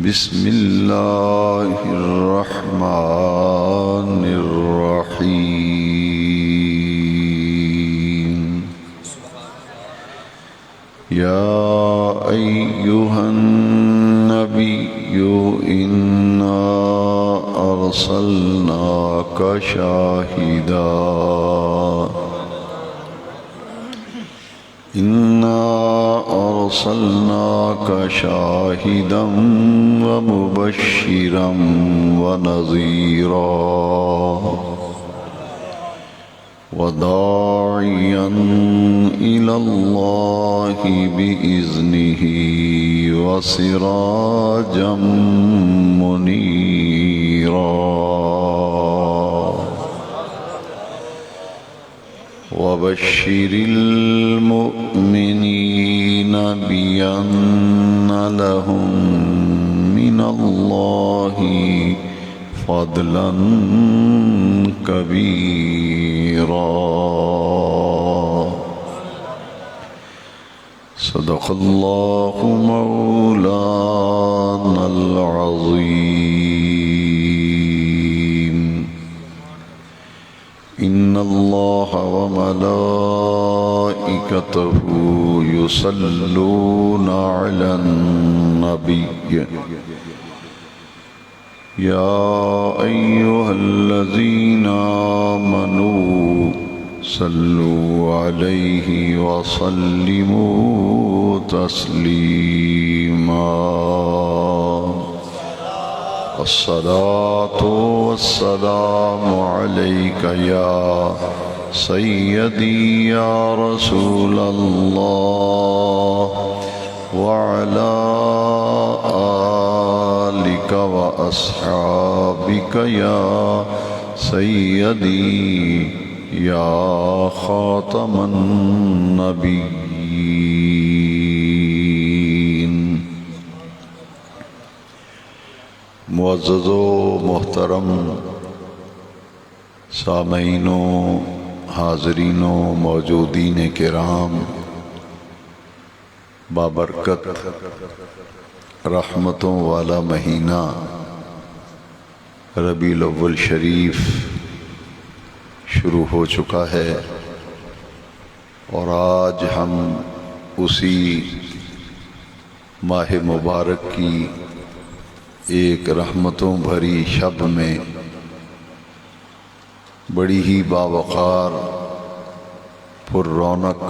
بسم اللہ الرحمن الرحیم یا ایہا النبی انا ارسلناک شاہدا أرسلناك شاهدا ومبشرا ونذيرا وداعيا إلى الله بإذنه وسراجا منيرا وبشر المؤمنين بأن لهم من الله فضلا كبيرا صدق الله مولانا العظيم إن الله وملائكته يصلون على النبي يا أيها الذين آمنوا صلوا عليه وسلموا تسليما الصلاة والسلام عليك يا سيدي يا رسول الله وعلى آلك وأصحابك يا سيدي يا خاتم النبيين معزز و محترم سامعین و حاضرین و موجودین کرام، بابرکت رحمتوں والا مہینہ ربیع الاول شریف شروع ہو چکا ہے، اور آج ہم اسی ماہ مبارک کی ایک رحمتوں بھری شب میں بڑی ہی باوقار، پر رونق،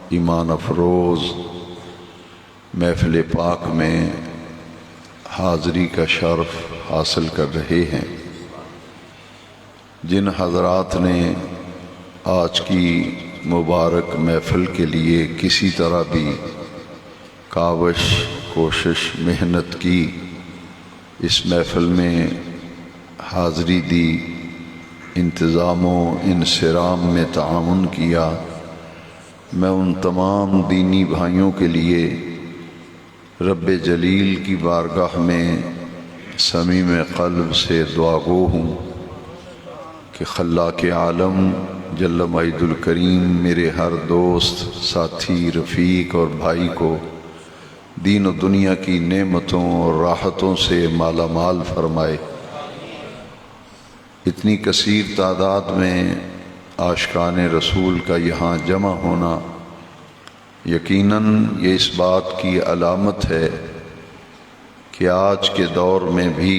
ایمان افروز محفل پاک میں حاضری کا شرف حاصل کر رہے ہیں۔ جن حضرات نے آج کی مبارک محفل کے لیے کسی طرح بھی کاوش، کوشش، محنت کی، اس محفل میں حاضری دی، انتظام و انصرام میں تعاون کیا، میں ان تمام دینی بھائیوں کے لیے رب جلیل کی بارگاہ میں صمیم قلب سے دعا گو ہوں کہ خلاق عالم جل مجد الکریم میرے ہر دوست، ساتھی، رفیق اور بھائی کو دین و دنیا کی نعمتوں اور راحتوں سے مالا مال فرمائے۔ اتنی کثیر تعداد میں عاشقان رسول کا یہاں جمع ہونا یقیناً یہ اس بات کی علامت ہے کہ آج کے دور میں بھی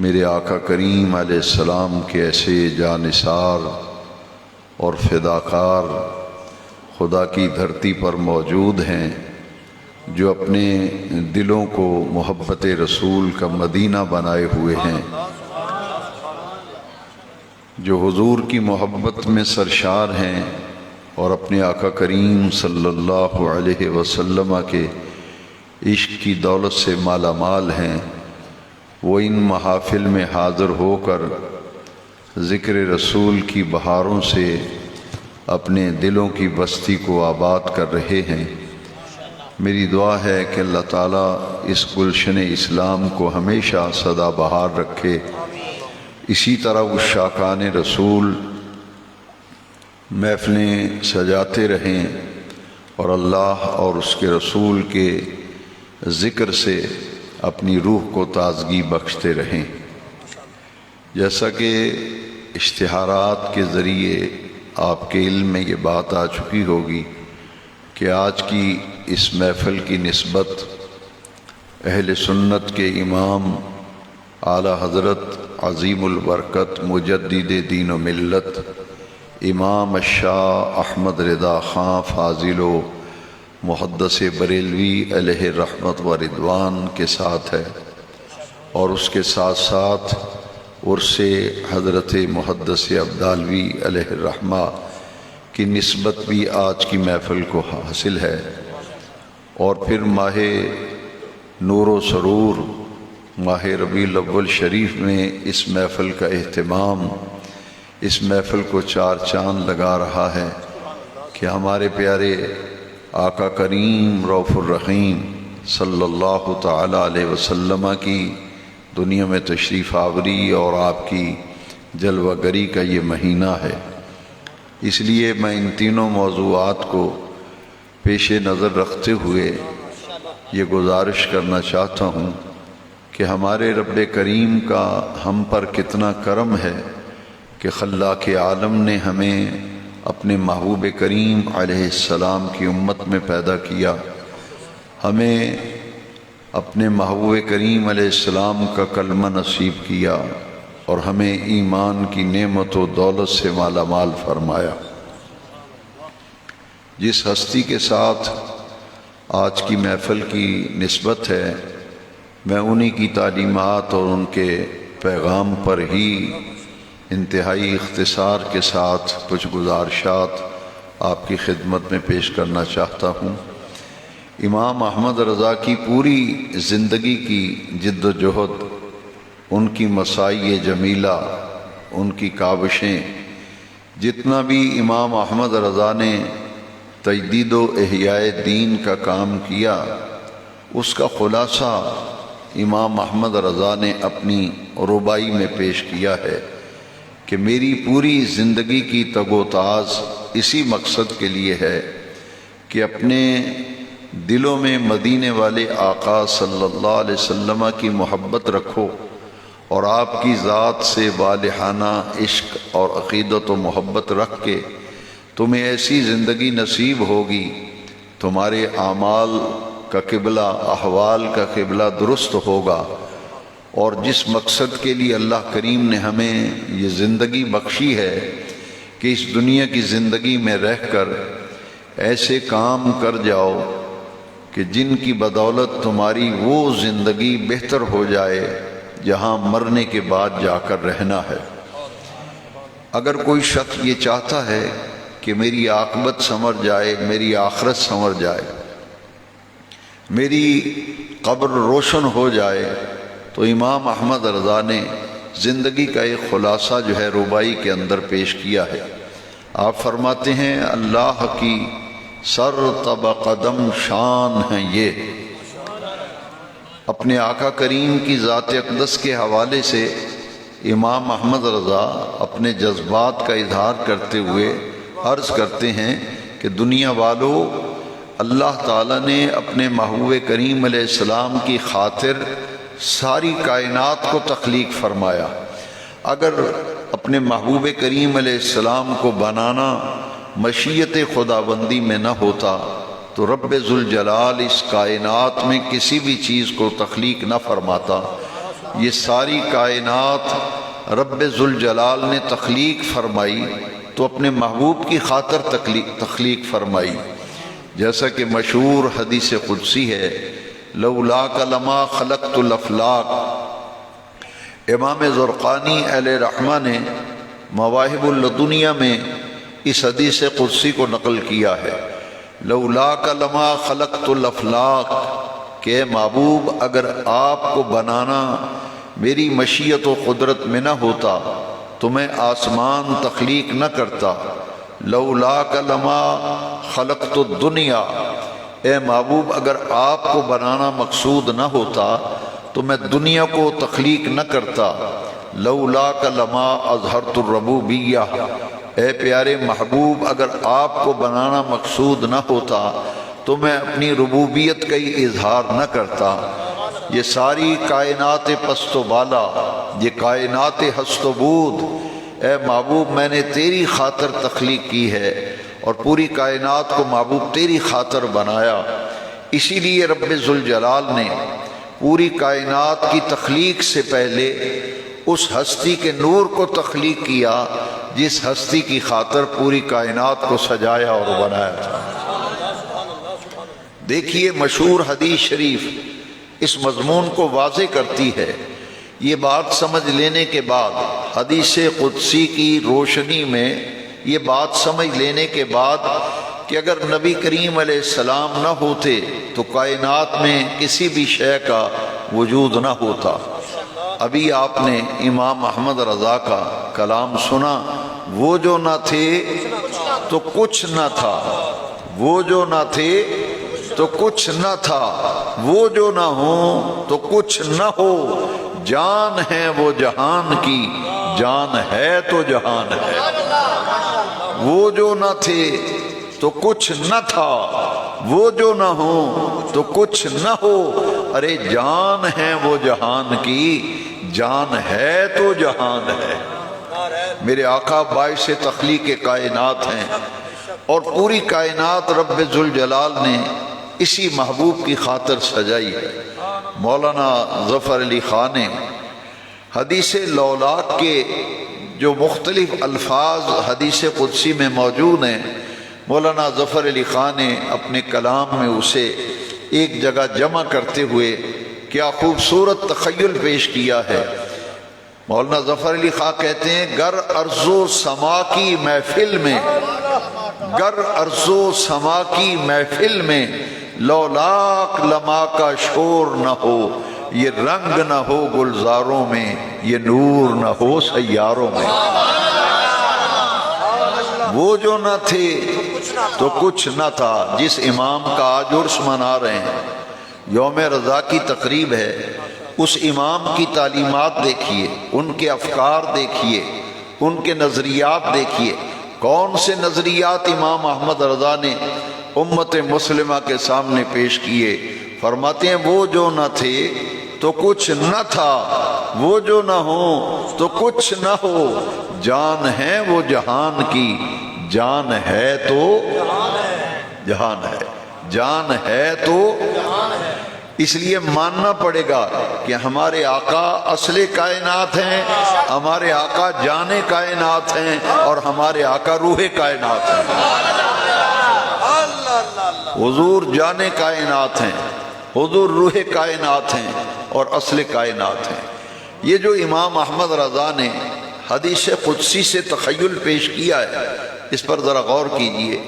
میرے آقا کریم علیہ السلام کے ایسے جانثار اور فداکار خدا کی دھرتی پر موجود ہیں جو اپنے دلوں کو محبت رسول کا مدینہ بنائے ہوئے ہیں، جو حضور کی محبت میں سرشار ہیں اور اپنے آقا کریم صلی اللہ علیہ وسلم کے عشق کی دولت سے مالا مال ہیں۔ وہ ان محافل میں حاضر ہو کر ذکر رسول کی بہاروں سے اپنے دلوں کی بستی کو آباد کر رہے ہیں۔ میری دعا ہے کہ اللہ تعالیٰ اس گلشن اسلام کو ہمیشہ سدا بہار رکھے، اسی طرح عشاقان رسول محفلیں سجاتے رہیں اور اللہ اور اس کے رسول کے ذکر سے اپنی روح کو تازگی بخشتے رہیں۔ جیسا کہ اشتہارات کے ذریعے آپ کے علم میں یہ بات آ چکی ہوگی کہ آج کی اس محفل کی نسبت اہل سنت کے امام اعلیٰ حضرت عظیم البرکت مجدد دین و ملت امام الشاہ احمد رضا خاں فاضل و محدث بریلوی علیہ رحمت و رضوان کے ساتھ ہے، اور اس کے ساتھ ساتھ عرس حضرت محدث عبدالوی علیہ الرحمہ کی نسبت بھی آج کی محفل کو حاصل ہے، اور پھر ماہ نور و سرور ماہ ربیع الاول شریف میں اس محفل کا اہتمام اس محفل کو چار چاند لگا رہا ہے کہ ہمارے پیارے آقا کریم رؤوف الرحیم صلی اللہ تعالی علیہ وسلم کی دنیا میں تشریف آوری اور آپ کی جلوہ گری کا یہ مہینہ ہے۔ اس لیے میں ان تینوں موضوعات کو پیش نظر رکھتے ہوئے یہ گزارش کرنا چاہتا ہوں کہ ہمارے رب کریم کا ہم پر کتنا کرم ہے کہ خلاق عالم نے ہمیں اپنے محبوب کریم علیہ السلام کی امت میں پیدا کیا، ہمیں اپنے محبوب کریم علیہ السلام کا کلمہ نصیب کیا، اور ہمیں ایمان کی نعمت و دولت سے مالا مال فرمایا۔ جس ہستی کے ساتھ آج کی محفل کی نسبت ہے، میں انہی کی تعلیمات اور ان کے پیغام پر ہی انتہائی اختصار کے ساتھ کچھ گزارشات آپ کی خدمت میں پیش کرنا چاہتا ہوں۔ امام احمد رضا کی پوری زندگی کی جد و جہد، ان کی مساعی جمیلہ، ان کی کاوشیں، جتنا بھی امام احمد رضا نے تجدید و احیاء دین کا کام کیا، اس کا خلاصہ امام احمد رضا نے اپنی ربائی میں پیش کیا ہے کہ میری پوری زندگی کی تگ و تاز اسی مقصد کے لیے ہے کہ اپنے دلوں میں مدینے والے آقا صلی اللہ علیہ وسلم کی محبت رکھو، اور آپ کی ذات سے والہانہ عشق اور عقیدت و محبت رکھ کے تمہیں ایسی زندگی نصیب ہوگی، تمہارے اعمال کا قبلہ، احوال کا قبلہ درست ہوگا، اور جس مقصد کے لیے اللہ کریم نے ہمیں یہ زندگی بخشی ہے کہ اس دنیا کی زندگی میں رہ کر ایسے کام کر جاؤ کہ جن کی بدولت تمہاری وہ زندگی بہتر ہو جائے جہاں مرنے کے بعد جا کر رہنا ہے۔ اگر کوئی شخص یہ چاہتا ہے کہ میری عاقبت سنور جائے، میری آخرت سنور جائے، میری قبر روشن ہو جائے، تو امام احمد رضا نے زندگی کا ایک خلاصہ جو ہے ربائی کے اندر پیش کیا ہے۔ آپ فرماتے ہیں اللہ کی سر تب قدم شان ہیں یہ، اپنے آقا کریم کی ذات اقدس کے حوالے سے امام احمد رضا اپنے جذبات کا اظہار کرتے ہوئے عرض کرتے ہیں کہ دنیا والوں، اللہ تعالیٰ نے اپنے محبوب کریم علیہ السلام کی خاطر ساری کائنات کو تخلیق فرمایا۔ اگر اپنے محبوب کریم علیہ السلام کو بنانا مشیت خداوندی میں نہ ہوتا تو رب ذوالجلال اس کائنات میں کسی بھی چیز کو تخلیق نہ فرماتا۔ یہ ساری کائنات رب ذوالجلال نے تخلیق فرمائی تو اپنے محبوب کی خاطر تخلیق فرمائی، جیسا کہ مشہور حدیث قدسی ہے، لولاک لما خلقت الافلاک۔ امام زرقانی علیہ رحمہ نے مواہب اللدنیہ میں اس حدیث قدسی کو نقل کیا ہے، لولاک لما خلقت الافلاک، کہ محبوب اگر آپ کو بنانا میری مشیت و قدرت میں نہ ہوتا تو میں آسمان تخلیق نہ کرتا۔ لولاک لما خلقت الدنیا، اے محبوب اگر آپ کو بنانا مقصود نہ ہوتا تو میں دنیا کو تخلیق نہ کرتا۔ لولاک لما اظہرت الربوبیہ، اے پیارے محبوب اگر آپ کو بنانا مقصود نہ ہوتا تو میں اپنی ربوبیت کا ہی اظہار نہ کرتا۔ یہ ساری کائنات پست و بالا، یہ کائنات ہست و بود، اے محبوب میں نے تیری خاطر تخلیق کی ہے اور پوری کائنات کو محبوب تیری خاطر بنایا۔ اسی لیے رب ذوالجلال نے پوری کائنات کی تخلیق سے پہلے اس ہستی کے نور کو تخلیق کیا جس ہستی کی خاطر پوری کائنات کو سجایا اور بنایا تھا۔ دیکھیے مشہور حدیث شریف اس مضمون کو واضح کرتی ہے۔ یہ بات سمجھ لینے کے بعد، حدیث قدسی کی روشنی میں یہ بات سمجھ لینے کے بعد کہ اگر نبی کریم علیہ السلام نہ ہوتے تو کائنات میں کسی بھی شے کا وجود نہ ہوتا۔ ابھی آپ نے امام احمد رضا کا کلام سنا، وہ جو نہ تھے تو کچھ نہ تھا، وہ جو نہ تھے تو کچھ نہ تھا، وہ جو نہ ہوں تو کچھ نہ ہو، جان ہے وہ جہان کی، جان ہے تو جہان ہے۔ وہ جو نہ تھے تو کچھ نہ تھا، وہ جو نہ ہو تو کچھ نہ ہو، ارے جان ہے وہ جہان کی، جان ہے تو جہان ہے۔ میرے آقا باعث تخلیق کائنات ہیں اور پوری کائنات رب ذوالجلال نے اسی محبوب کی خاطر سجائی ہے۔ مولانا ظفر علی خان نے حدیث لولاک کے جو مختلف الفاظ حدیث قدسی میں موجود ہیں، مولانا ظفر علی خان نے اپنے کلام میں اسے ایک جگہ جمع کرتے ہوئے کیا خوبصورت تخیل پیش کیا ہے۔ مولانا ظفر علی خان کہتے ہیں، گر ارض و سما کی محفل میں، گر ارض و سما کی محفل میں لولاک لما کا شور نہ ہو، یہ رنگ نہ ہو گلزاروں میں، یہ نور نہ ہو سیاروں میں۔ وہ جو نہ تھے تو کچھ نہ تھا۔ جس امام کا آج عرس منا رہے ہیں، یوم رضا کی تقریب ہے، اس امام کی تعلیمات دیکھیے، ان کے افکار دیکھیے، ان کے نظریات دیکھیے۔ کون سے نظریات امام احمد رضا نے امت مسلمہ کے سامنے پیش کیے؟ فرماتے ہیں وہ جو نہ تھے تو کچھ نہ تھا، وہ جو نہ ہو تو کچھ نہ ہو، جان ہے وہ جہان کی، جان ہے تو جہان ہے، جان ہے تو۔ اس لیے ماننا پڑے گا کہ ہمارے آقا اصل کائنات ہیں، ہمارے آقا جان کائنات ہیں اور ہمارے آقا روح کائنات ہیں۔ حضور جان کائنات ہیں، حضور روح کائنات ہیں اور اصل کائنات ہیں۔ یہ جو امام احمد رضا نے حدیث قدسی سے تخیل پیش کیا ہے، اس پر ذرا غور کیجئے۔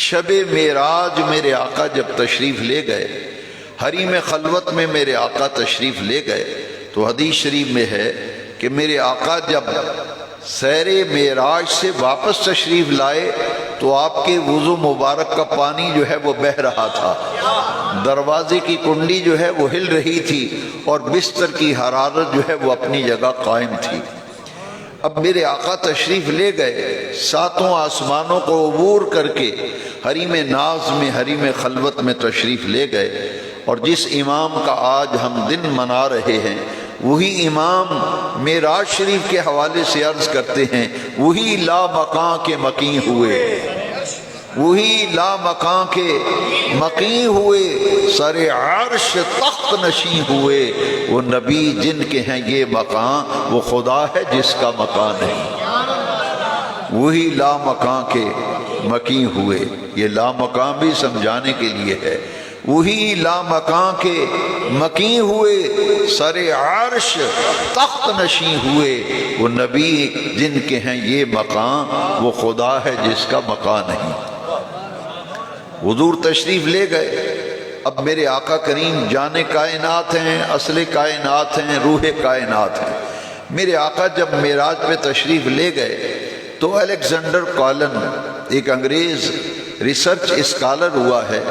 شب معراج میرے آقا جب تشریف لے گئے، حریم خلوت میں میرے آقا تشریف لے گئے، تو حدیث شریف میں ہے کہ میرے آقا جب سیر معراج سے واپس تشریف لائے تو آپ کے وضو مبارک کا پانی جو ہے وہ بہہ رہا تھا، دروازے کی کنڈی جو ہے وہ ہل رہی تھی اور بستر کی حرارت جو ہے وہ اپنی جگہ قائم تھی۔ اب میرے آقا تشریف لے گئے، ساتوں آسمانوں کو عبور کر کے حریم ناز میں، حریم خلوت میں تشریف لے گئے، اور جس امام کا آج ہم دن منا رہے ہیں وہی امام معراج شریف کے حوالے سے عرض کرتے ہیں، وہی لا مکان کے مکین ہوئے، وہی لا مکان کے مکین ہوئے، سر عرش تخت نشین ہوئے، وہ نبی جن کے ہیں یہ مکان، وہ خدا ہے جس کا مکان نہیں۔ وہی لا مکان کے مکین ہوئے، یہ لا مکان بھی سمجھانے کے لیے ہے۔ وہی لا مکان کے مکین ہوئے، سر عرش تخت نشین ہوئے، وہ نبی جن کے ہیں یہ مکان، وہ خدا ہے جس کا مکان نہیں۔ حضور تشریف لے گئے۔ اب میرے آقا کریم جان کائنات ہیں، اصل کائنات ہیں، روح کائنات ہیں۔ میرے آقا جب معراج پہ تشریف لے گئے تو الیگزینڈر کالن ایک انگریز ریسرچ اسکالر ہوا ہے،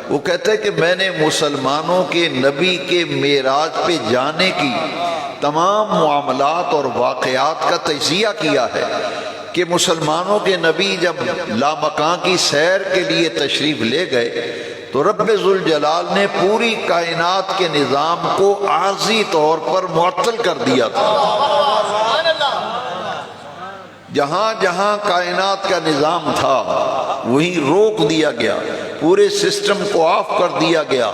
وہ کہتا ہے کہ میں نے مسلمانوں کے نبی کے معراج پہ جانے کی تمام معاملات اور واقعات کا تجزیہ کیا ہے کہ مسلمانوں کے نبی جب لامکان کی سیر کے لیے تشریف لے گئے تو رب ذوالجلال نے پوری کائنات کے نظام کو عارضی طور پر معطل کر دیا تھا۔ جہاں جہاں کائنات کا نظام تھا وہیں روک دیا گیا، پورے سسٹم کو آف کر دیا گیا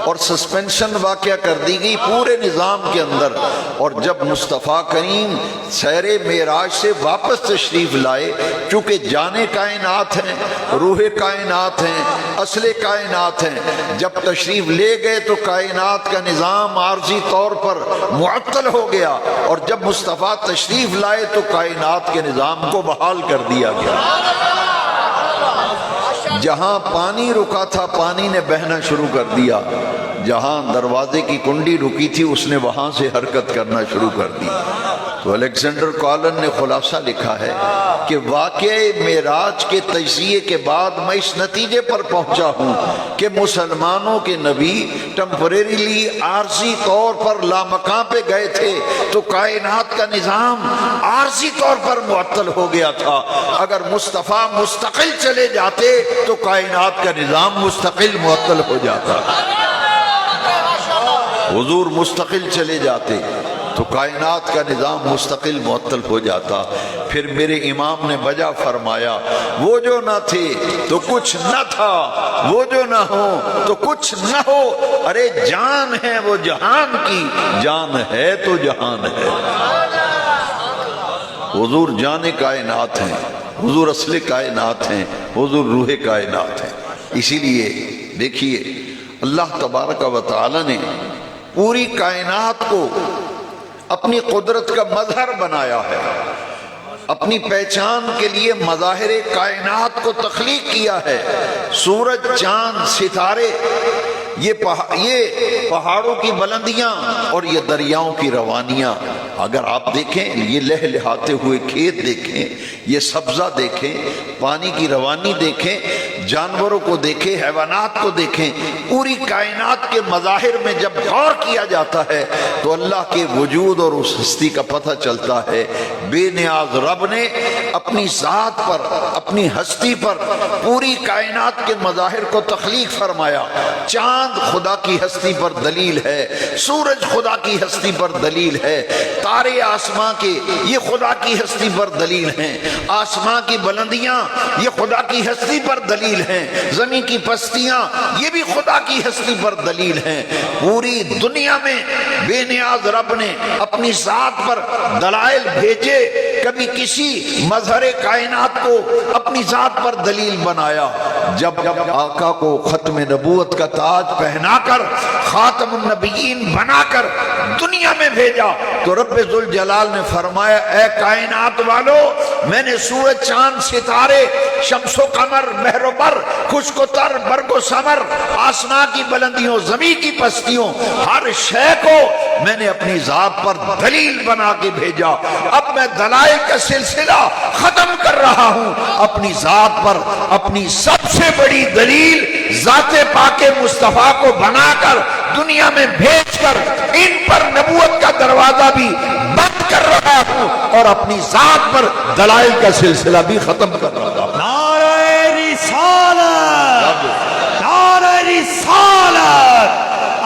اور سسپینشن واقع کر دی گئی پورے نظام کے اندر۔ اور جب مصطفیٰ کریم سیر معراج سے واپس تشریف لائے، چونکہ جانے کائنات ہیں، روح کائنات ہیں، اصل کائنات ہیں، جب تشریف لے گئے تو کائنات کا نظام عارضی طور پر معطل ہو گیا، اور جب مصطفیٰ تشریف لائے تو کائنات کے نظام کو بحال کر دیا گیا۔ جہاں پانی رکا تھا پانی نے بہنا شروع کر دیا، جہاں دروازے کی کنڈی رکی تھی اس نے وہاں سے حرکت کرنا شروع کر دی۔ تو الیگزینڈر کالن نے خلاصہ لکھا ہے کہ واقعہ معراج کے تجزیے کے بعد میں اس نتیجے پر پہنچا ہوں کہ مسلمانوں کے نبی ٹیمپریریلی عارضی طور پر لامکاں پہ گئے تھے تو کائنات کا نظام عارضی طور پر معطل ہو گیا تھا۔ اگر مصطفیٰ مستقل چلے جاتے تو کائنات کا نظام مستقل معطل ہو جاتا۔ حضور مستقل چلے جاتے تو کائنات کا نظام مستقل معطل ہو جاتا۔ پھر میرے امام نے بجا فرمایا، وہ جو نہ تھے تو کچھ نہ تھا، وہ جو نہ ہو تو کچھ نہ ہو، ارے جان ہے وہ جہان کی، جان ہے تو جہان ہے۔ حضور جان کائنات ہیں، حضور اصل کائنات ہیں، حضور روح کائنات ہیں۔ اسی لیے دیکھیے اللہ تبارک و تعالی نے پوری کائنات کو اپنی قدرت کا مظہر بنایا ہے، اپنی پہچان کے لیے مظاہر کائنات کو تخلیق کیا ہے۔ سورج، چاند، ستارے، یہ پہاڑوں کی بلندیاں اور یہ دریاؤں کی روانیاں، اگر آپ دیکھیں یہ لہلہاتے ہوئے کھیت دیکھیں، یہ سبزہ دیکھیں، پانی کی روانی دیکھیں، جانوروں کو دیکھیں، حیوانات کو دیکھیں، پوری کائنات کے مظاہر میں جب غور کیا جاتا ہے تو اللہ کے وجود اور اس ہستی کا پتہ چلتا ہے۔ بے نیاز رب نے اپنی ذات پر، اپنی ہستی پر پوری کائنات کے مظاہر کو تخلیق فرمایا۔ چاند خدا کی ہستی پر دلیل ہے، سورج خدا کی ہستی پر دلیل ہے، تارے آسمان کے یہ خدا کی ہستی پر دلیل ہیں، آسمان کی بلندیاں یہ خدا کی ہستی پر دلیل ہیں، زمین کی پستیاں یہ بھی خدا کی ہستی پر دلیل ہیں۔ پوری دنیا میں بے نیاز رب نے اپنی ذات پر دلائل بھیجے، کبھی کسی مظہر کائنات کو اپنی ذات پر دلیل بنایا۔ جب آقا کو ختم نبوت کا تاج پہنا کر خاتم النبیین بنا کر دنیا میں بھیجا تو رب ذوالجلال نے فرمایا، اے کائنات والو، میں نے سورج، چاند، ستارے، شمس و قمر، بحر و بر، خشک و تر، برگ و ثمر، آسمان کی بلندیوں، زمین کی پستیوں، ہر شے کو میں نے اپنی ذات پر دلیل بنا کے بھیجا۔ اب میں دلائل کا سلسلہ ختم کر رہا ہوں، اپنی ذات پر اپنی سب سے بڑی دلیل ذات پاک مصطفیٰ کو بنا کر دنیا میں بھیج کر ان پر نبوت کا دروازہ بھی بند کر رہا ہوں اور اپنی ذات پر دلائل کا سلسلہ بھی ختم کر رہا ہوں۔ نعرہ رسالت، نعرہ رسالت،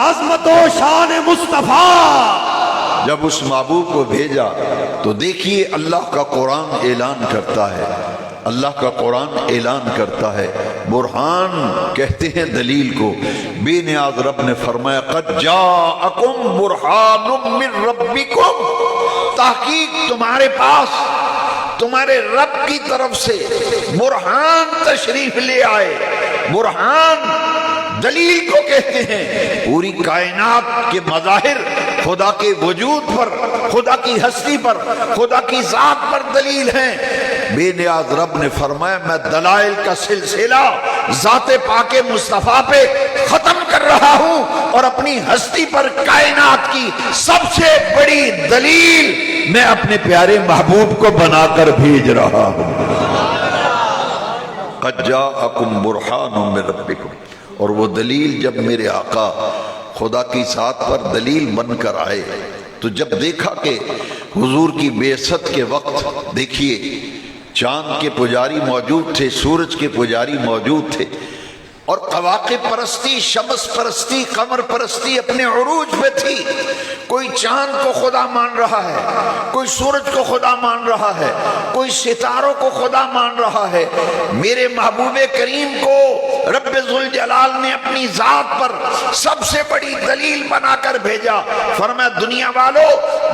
عظمت و شان مصطفیٰ۔ جب اس محبوب کو بھیجا تو دیکھیے اللہ کا قرآن اعلان کرتا ہے، اللہ کا قرآن اعلان کرتا ہے، برہان کہتے ہیں دلیل کو۔ بے نیاز رب نے فرمایا، قد جاءکم برہان من ربکم، تحقیق تمہارے پاس تمہارے رب کی طرف سے برہان تشریف لے آئے۔ برہان دلیل کو کہتے ہیں، پوری کائنات کے مظاہر خدا کے وجود پر، خدا کی ہستی پر، خدا کی ذات پر دلیل ہیں۔ بے نیاز رب نے فرمایا، میں دلائل کا سلسلہ ذات پاک مصطفیٰ پہ ختم کر رہا ہوں اور اپنی ہستی پر کائنات کی سب سے بڑی دلیل میں اپنے پیارے محبوب کو بنا کر بھیج رہا ہوں۔ قد جاءکم برہان من ربکم، اور وہ دلیل جب میرے آقا خدا کی ذات پر دلیل بن کر آئے تو جب دیکھا کہ حضور کی بعثت کے وقت دیکھیے چاند کے پجاری موجود تھے، سورج کے پجاری موجود تھے، اور قواقب پرستی، شمس پرستی، قمر پرستی اپنے عروج پہ تھی۔ کوئی چاند کو خدا مان رہا ہے، کوئی سورج کو خدا مان رہا ہے، کوئی ستاروں کو خدا مان رہا ہے۔ میرے محبوب کریم کو رب ذوالجلال نے اپنی ذات پر سب سے بڑی دلیل بنا کر بھیجا۔ فرمایا دنیا والو،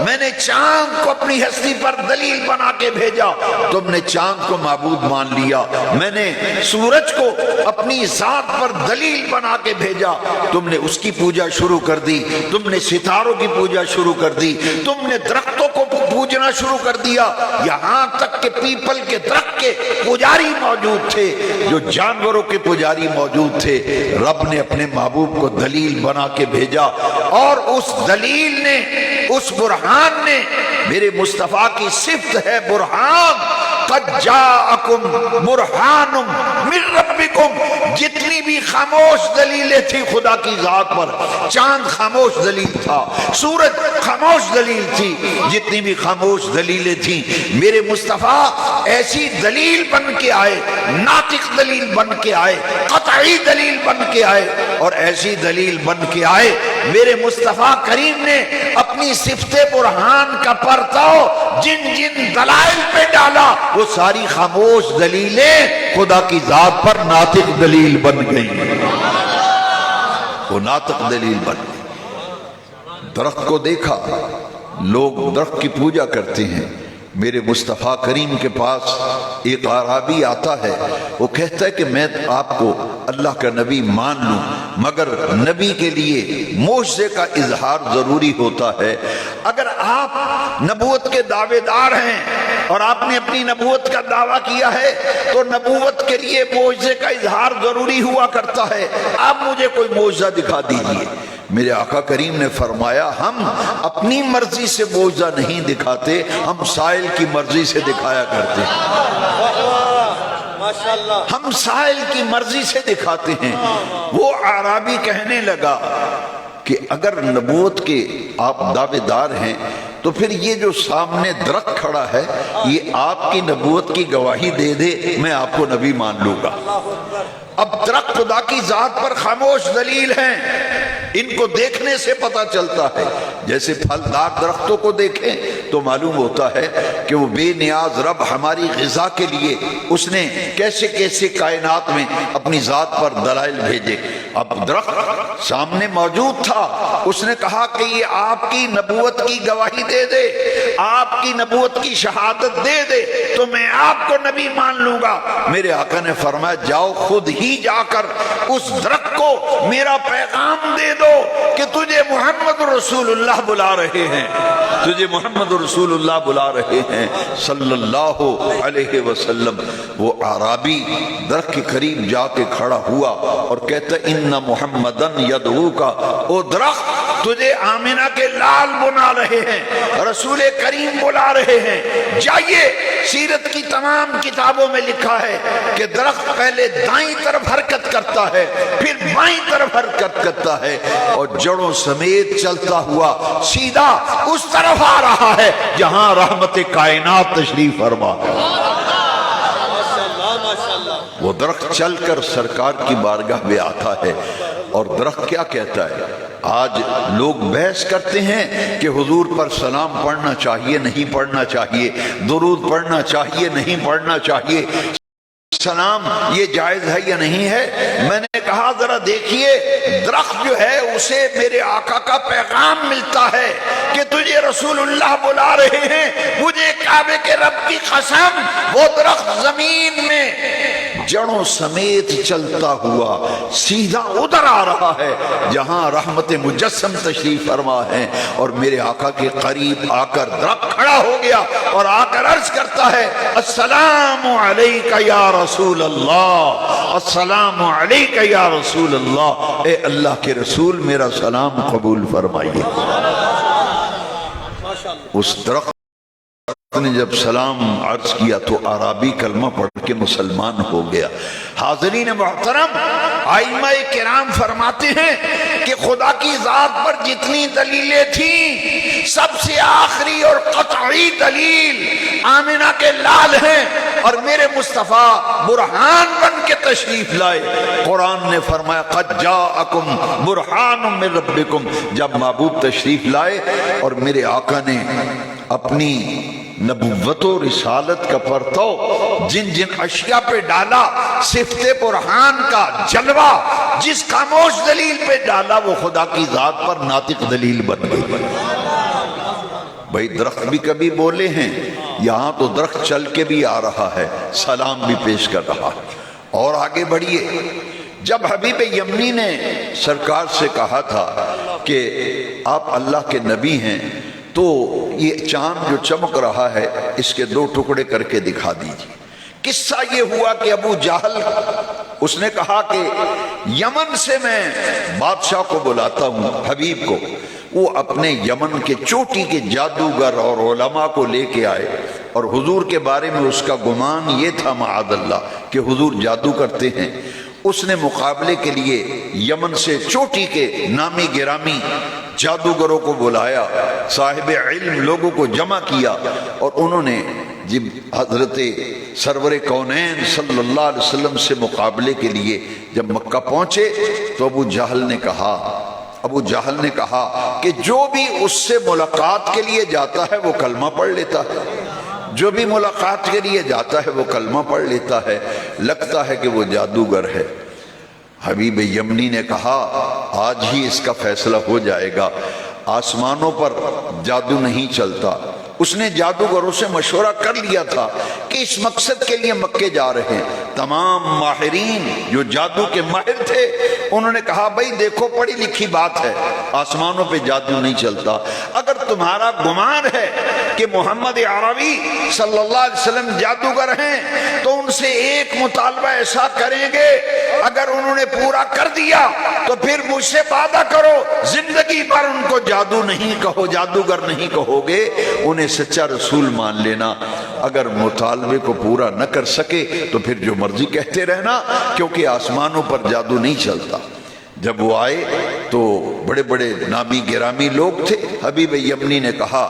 میں نے چاند کو اپنی ہستی پر دلیل بنا کے بھیجا، تم نے چاند کو معبود مان لیا۔ میں نے سورج کو اپنی ذات پر دلیل بنا کے بھیجا، تم نے اس کی پوجا شروع کر دی، تم نے ستاروں کی پوجا شروع کر دی، تم نے درختوں کو پوجنا شروع کر دیا، یہاں تک کہ پیپل کے درخت کے پجاری موجود تھے، جو جانوروں کے پجاری موجود تھے۔ رب نے اپنے محبوب کو دلیل بنا کے بھیجا، اور اس دلیل نے، اس برہان نے، میرے مصطفیٰ کی صفت ہے برہان، قد جاءکم برہان من ربکم۔ جتنی بھی خاموش دلیلیں تھی خدا کی ذات پر، چاند خاموش دلیل تھا، سورج خاموش دلیل تھی، جتنی بھی خاموش دلیلیں تھیں، میرے مصطفیٰ ایسی دلیل بن کے آئے، ناطق دلیل بن کے آئے، قطعی دلیل بن کے آئے، اور ایسی دلیل بن کے آئے میرے مصطفیٰ کریم نے اپنی صفت برہان کا پرتاؤ جن جن دلائل پہ ڈالا، وہ ساری خاموش دلیلیں خدا کی ذات پر ناطق دلیل بن گئی، وہ ناطق دلیل بن گئی۔ درخت کو دیکھا، لوگ درخت کی پوجا کرتے ہیں۔ میرے مصطفیٰ کریم کے پاس ایک اعرابی آتا ہے، وہ کہتا ہے کہ میں آپ کو اللہ کا نبی مان لوں، مگر نبی کے لیے معجزے کا اظہار ضروری ہوتا ہے۔ اگر آپ نبوت کے دعوے دار ہیں اور آپ نے اپنی نبوت کا دعویٰ کیا ہے تو نبوت کے لیے معجزے کا اظہار ضروری ہوا کرتا ہے، آپ مجھے کوئی معجزہ دکھا دیجئے۔ میرے آقا کریم نے فرمایا ہم اپنی مرضی سے معجزہ نہیں دکھاتے، ہم سائل کی مرضی سے دکھایا کرتے ہیں، ہم سائل کی مرضی سے دکھاتے ہیں۔ وہ اعرابی کہنے لگا کہ اگر نبوت کے آپ دعوے دار ہیں تو پھر یہ جو سامنے درخت کھڑا ہے یہ آپ کی نبوت کی گواہی دے دے، میں آپ کو نبی مان لوں گا۔ اب درخت خدا کی ذات پر خاموش دلیل ہیں، ان کو دیکھنے سے پتہ چلتا ہے۔ جیسے پھلدار درختوں کو دیکھیں تو معلوم ہوتا ہے کہ وہ بے نیاز رب ہماری غذا کے لیے اس نے کیسے کیسے کائنات میں اپنی ذات پر دلائل بھیجے۔ اب درخت سامنے موجود تھا، اس نے کہا کہ یہ آپ کی نبوت کی گواہی دے دے، آپ کی نبوت کی شہادت دے دے تو میں آپ کو نبی مان لوں گا۔ میرے آقا نے فرمایا جاؤ خود ہی جا کر اس درخت کو میرا پیغام دے دو کہ تجھے محمد رسول اللہ بلا رہے ہیں، تجھے محمد رسول اللہ بلا رہے ہیں صلی اللہ علیہ وسلم۔ وہ اعرابی درخت کے قریب جا کے کھڑا ہوا اور کہتا ان محمدن یدعوکا، او درخت تجھے آمنہ کے لال بلا رہے ہیں، رسول کریم بلا رہے ہیں۔ جائیے، سیرت کی تمام کتابوں میں لکھا ہے کہ درخت پہلے دائیں طرف حرکت کرتا ہے، پھر بائیں طرف حرکت کرتا ہے، اور جڑوں سمیت چلتا ہوا سیدھا اس طرف آ رہا ہے جہاں رحمت کائنات تشریف فرما ہے۔ وہ درخت چل کر سرکار کی بارگاہ میں آتا ہے، اور درخت کیا کہتا ہے؟ آج لوگ بحث کرتے ہیں کہ حضور پر سلام پڑھنا چاہیے نہیں پڑھنا چاہیے، درود پڑھنا چاہیے نہیں پڑھنا چاہیے، سلام یہ جائز ہے یا نہیں ہے۔ میں نے کہا ذرا دیکھیے، درخت جو ہے اسے میرے آقا کا پیغام ملتا ہے کہ تجھے رسول اللہ بلا رہے ہیں، مجھے کعبے کے رب کی قسم وہ درخت زمین میں جڑوں سمیت چلتا ہوا سیدھا ادھر آ رہا ہے جہاں رحمت مجسم تشریف فرما ہے، اور میرے آقا کے قریب آ کر درخت کھڑا ہو گیا اور آ کر عرض کرتا ہے السلام علیکہ یا رسول اللہ، السلام علیکہ یا رسول اللہ، اے اللہ کے رسول میرا سلام قبول فرمائیے۔ اس درخت نے جب سلام عرض کیا تو اعرابی کلمہ پڑھ کے مسلمان ہو گیا۔ حاضرین محترم، آئمہ کرام فرماتے ہیں کہ خدا کی ذات پر جتنی دلیلیں تھیں سب سے آخری اور قطعی دلیل آمنہ کے لال ہیں اور میرے مصطفیٰ برہان بن کے تشریف لائے۔ قرآن نے فرمایا قد جاءکم برہان من ربکم، جب محبوب تشریف لائے اور میرے آقا نے اپنی نبوت و رسالت کا پرتو جن جن اشیاء پہ ڈالا، صفت برہان کا جلوہ جس خاموش دلیل پہ ڈالا وہ خدا کی ذات پر ناطق دلیل بن گئی۔ بھئی درخت بھی کبھی بولے ہیں، یہاں تو درخت چل کے بھی آ رہا ہے، سلام بھی پیش کر رہا ہے۔ اور آگے بڑھیے، جب حبیب یمنی نے سرکار سے کہا تھا کہ آپ اللہ کے نبی ہیں تو یہ چاند جو چمک رہا ہے اس کے 2 ٹکڑے کر کے دکھا دیجیے۔ قصہ یہ ہوا کہ ابو جہل اس نے کہا کہ یمن سے میں بادشاہ کو بلاتا ہوں، حبیب کو۔ وہ اپنے یمن کے چوٹی کے جادوگر اور علماء کو لے کے آئے اور حضور کے بارے میں اس کا گمان یہ تھا معاذ اللہ کہ حضور جادو کرتے ہیں۔ اس نے مقابلے کے لیے یمن سے چوٹی کے نامی گرامی جادوگروں کو بلایا، صاحب علم لوگوں کو جمع کیا، اور انہوں نے جب حضرت سرور کونین صلی اللہ علیہ وسلم سے مقابلے کے لیے جب مکہ پہنچے تو ابو جہل نے کہا کہ جو بھی اس سے ملاقات کے لیے جاتا ہے وہ کلمہ پڑھ لیتا ہے، جو بھی ملاقات کے لیے جاتا ہے وہ کلمہ پڑھ لیتا ہے، لگتا ہے کہ وہ جادوگر ہے۔ حبیب یمنی نے کہا آج ہی اس کا فیصلہ ہو جائے گا، آسمانوں پر جادو نہیں چلتا۔ اس نے جادوگروں سے مشورہ کر لیا تھا کہ اس مقصد کے لیے مکے جا رہے ہیں۔ تمام ماہرین جو جادو کے ماہر تھے انہوں نے کہا بھائی دیکھو پڑھی لکھی بات ہے، آسمانوں پہ جادو نہیں چلتا۔ اگر تمہارا گمان ہے کہ محمد عربی صلی اللہ علیہ وسلم جادوگر ہیں تو ان سے ایک مطالبہ ایسا کریں گے، اگر انہوں نے پورا کر دیا تو پھر مجھ سے وعدہ کرو زندگی پر ان کو جادو نہیں کہو، جادوگر نہیں کہو گے، انہیں سچا رسول مان لینا۔ اگر مطالبے کو پورا نہ کر سکے تو پھر جو مرضی کہتے رہنا، کیونکہ آسمانوں پر جادو نہیں چلتا۔ جب وہ آئے تو بڑے بڑے نامی گرامی لوگ تھے۔ حبیب یمنی نے کہا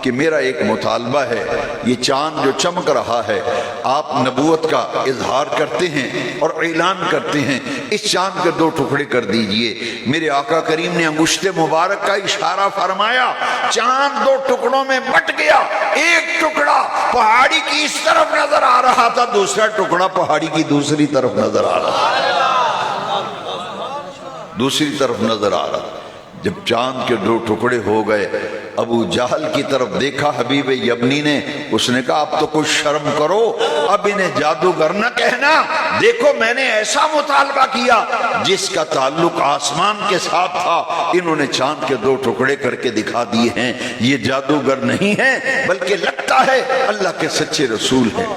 کہ میرا ایک مطالبہ ہے، یہ چاند جو چمک رہا ہے آپ نبوت کا اظہار کرتے ہیں اور اعلان کرتے ہیں، اس چاند کے 2 ٹکڑے کر دیجئے۔ میرے آقا کریم نے انگشت مبارک کا اشارہ فرمایا، چاند 2 ٹکڑوں میں بٹ گیا، ایک ٹکڑا پہاڑی کی اس طرف نظر آ رہا تھا، دوسرا ٹکڑا پہاڑی کی دوسری طرف نظر آ رہا تھا، دوسری طرف نظر آ رہا۔ جب چاند کے 2 ٹکڑے ہو گئے، ابو جہل کی طرف دیکھا حبیب یمنی نے، اس نے کہا اب تو کچھ شرم کرو، اب انہیں جادوگر نہ کہنا، دیکھو میں نے ایسا مطالبہ کیا جس کا تعلق آسمان کے ساتھ تھا، انہوں نے چاند کے 2 ٹکڑے کر کے دکھا دیے ہیں، یہ جادوگر نہیں ہیں بلکہ لگتا ہے اللہ کے سچے رسول ہیں۔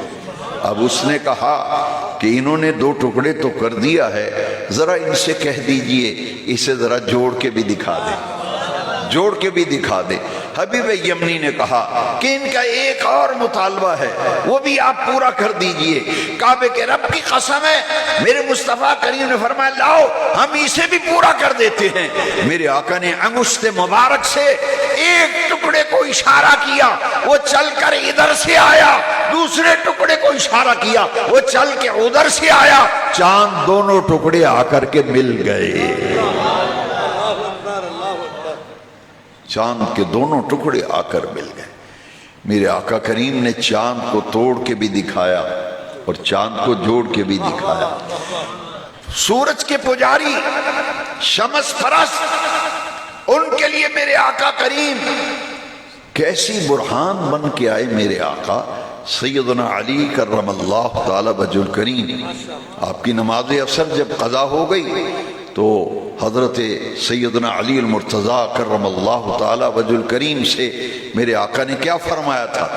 اب اس نے کہا کہ انہوں نے 2 ٹکڑے تو کر دیا ہے، ذرا ان سے کہہ دیجئے اسے ذرا جوڑ کے بھی دکھا دے، جوڑ کے بھی دکھا دے۔ حبیب یمنی نے کہا کہ ان کا ایک اور مطالبہ ہے، وہ بھی آپ پورا کر دیجئے۔ کعبے کے رب کی قسم ہے، میرے مصطفیٰ کریم نے فرمایا لاؤ ہم اسے بھی پورا کر دیتے ہیں۔ میرے آقا نے انگشت مبارک سے ایک ٹکڑے کو اشارہ کیا، وہ چل کر ادھر سے آیا، دوسرے ٹکڑے کو اشارہ کیا، وہ چل کے ادھر سے آیا، چاند 2 ٹکڑے آ کر کے مل گئے، چاند کے 2 ٹکڑے آ کر مل گئے۔ میرے آقا کریم نے چاند کو توڑ کے بھی دکھایا اور چاند کو جوڑ کے بھی دکھایا۔ سورج کے پجاری، شمس پرست، ان کے لیے میرے آقا کریم کیسی برہان بن کے آئے۔ میرے آقا سیدنا علی کرم اللہ تعالی وجہ الکریم، آپ کی نماز عصر جب قضا ہو گئی تو حضرت سیدنا علی المرتضیٰ کرم اللہ تعالی وجہ الکریم سے میرے آقا نے کیا فرمایا تھا؟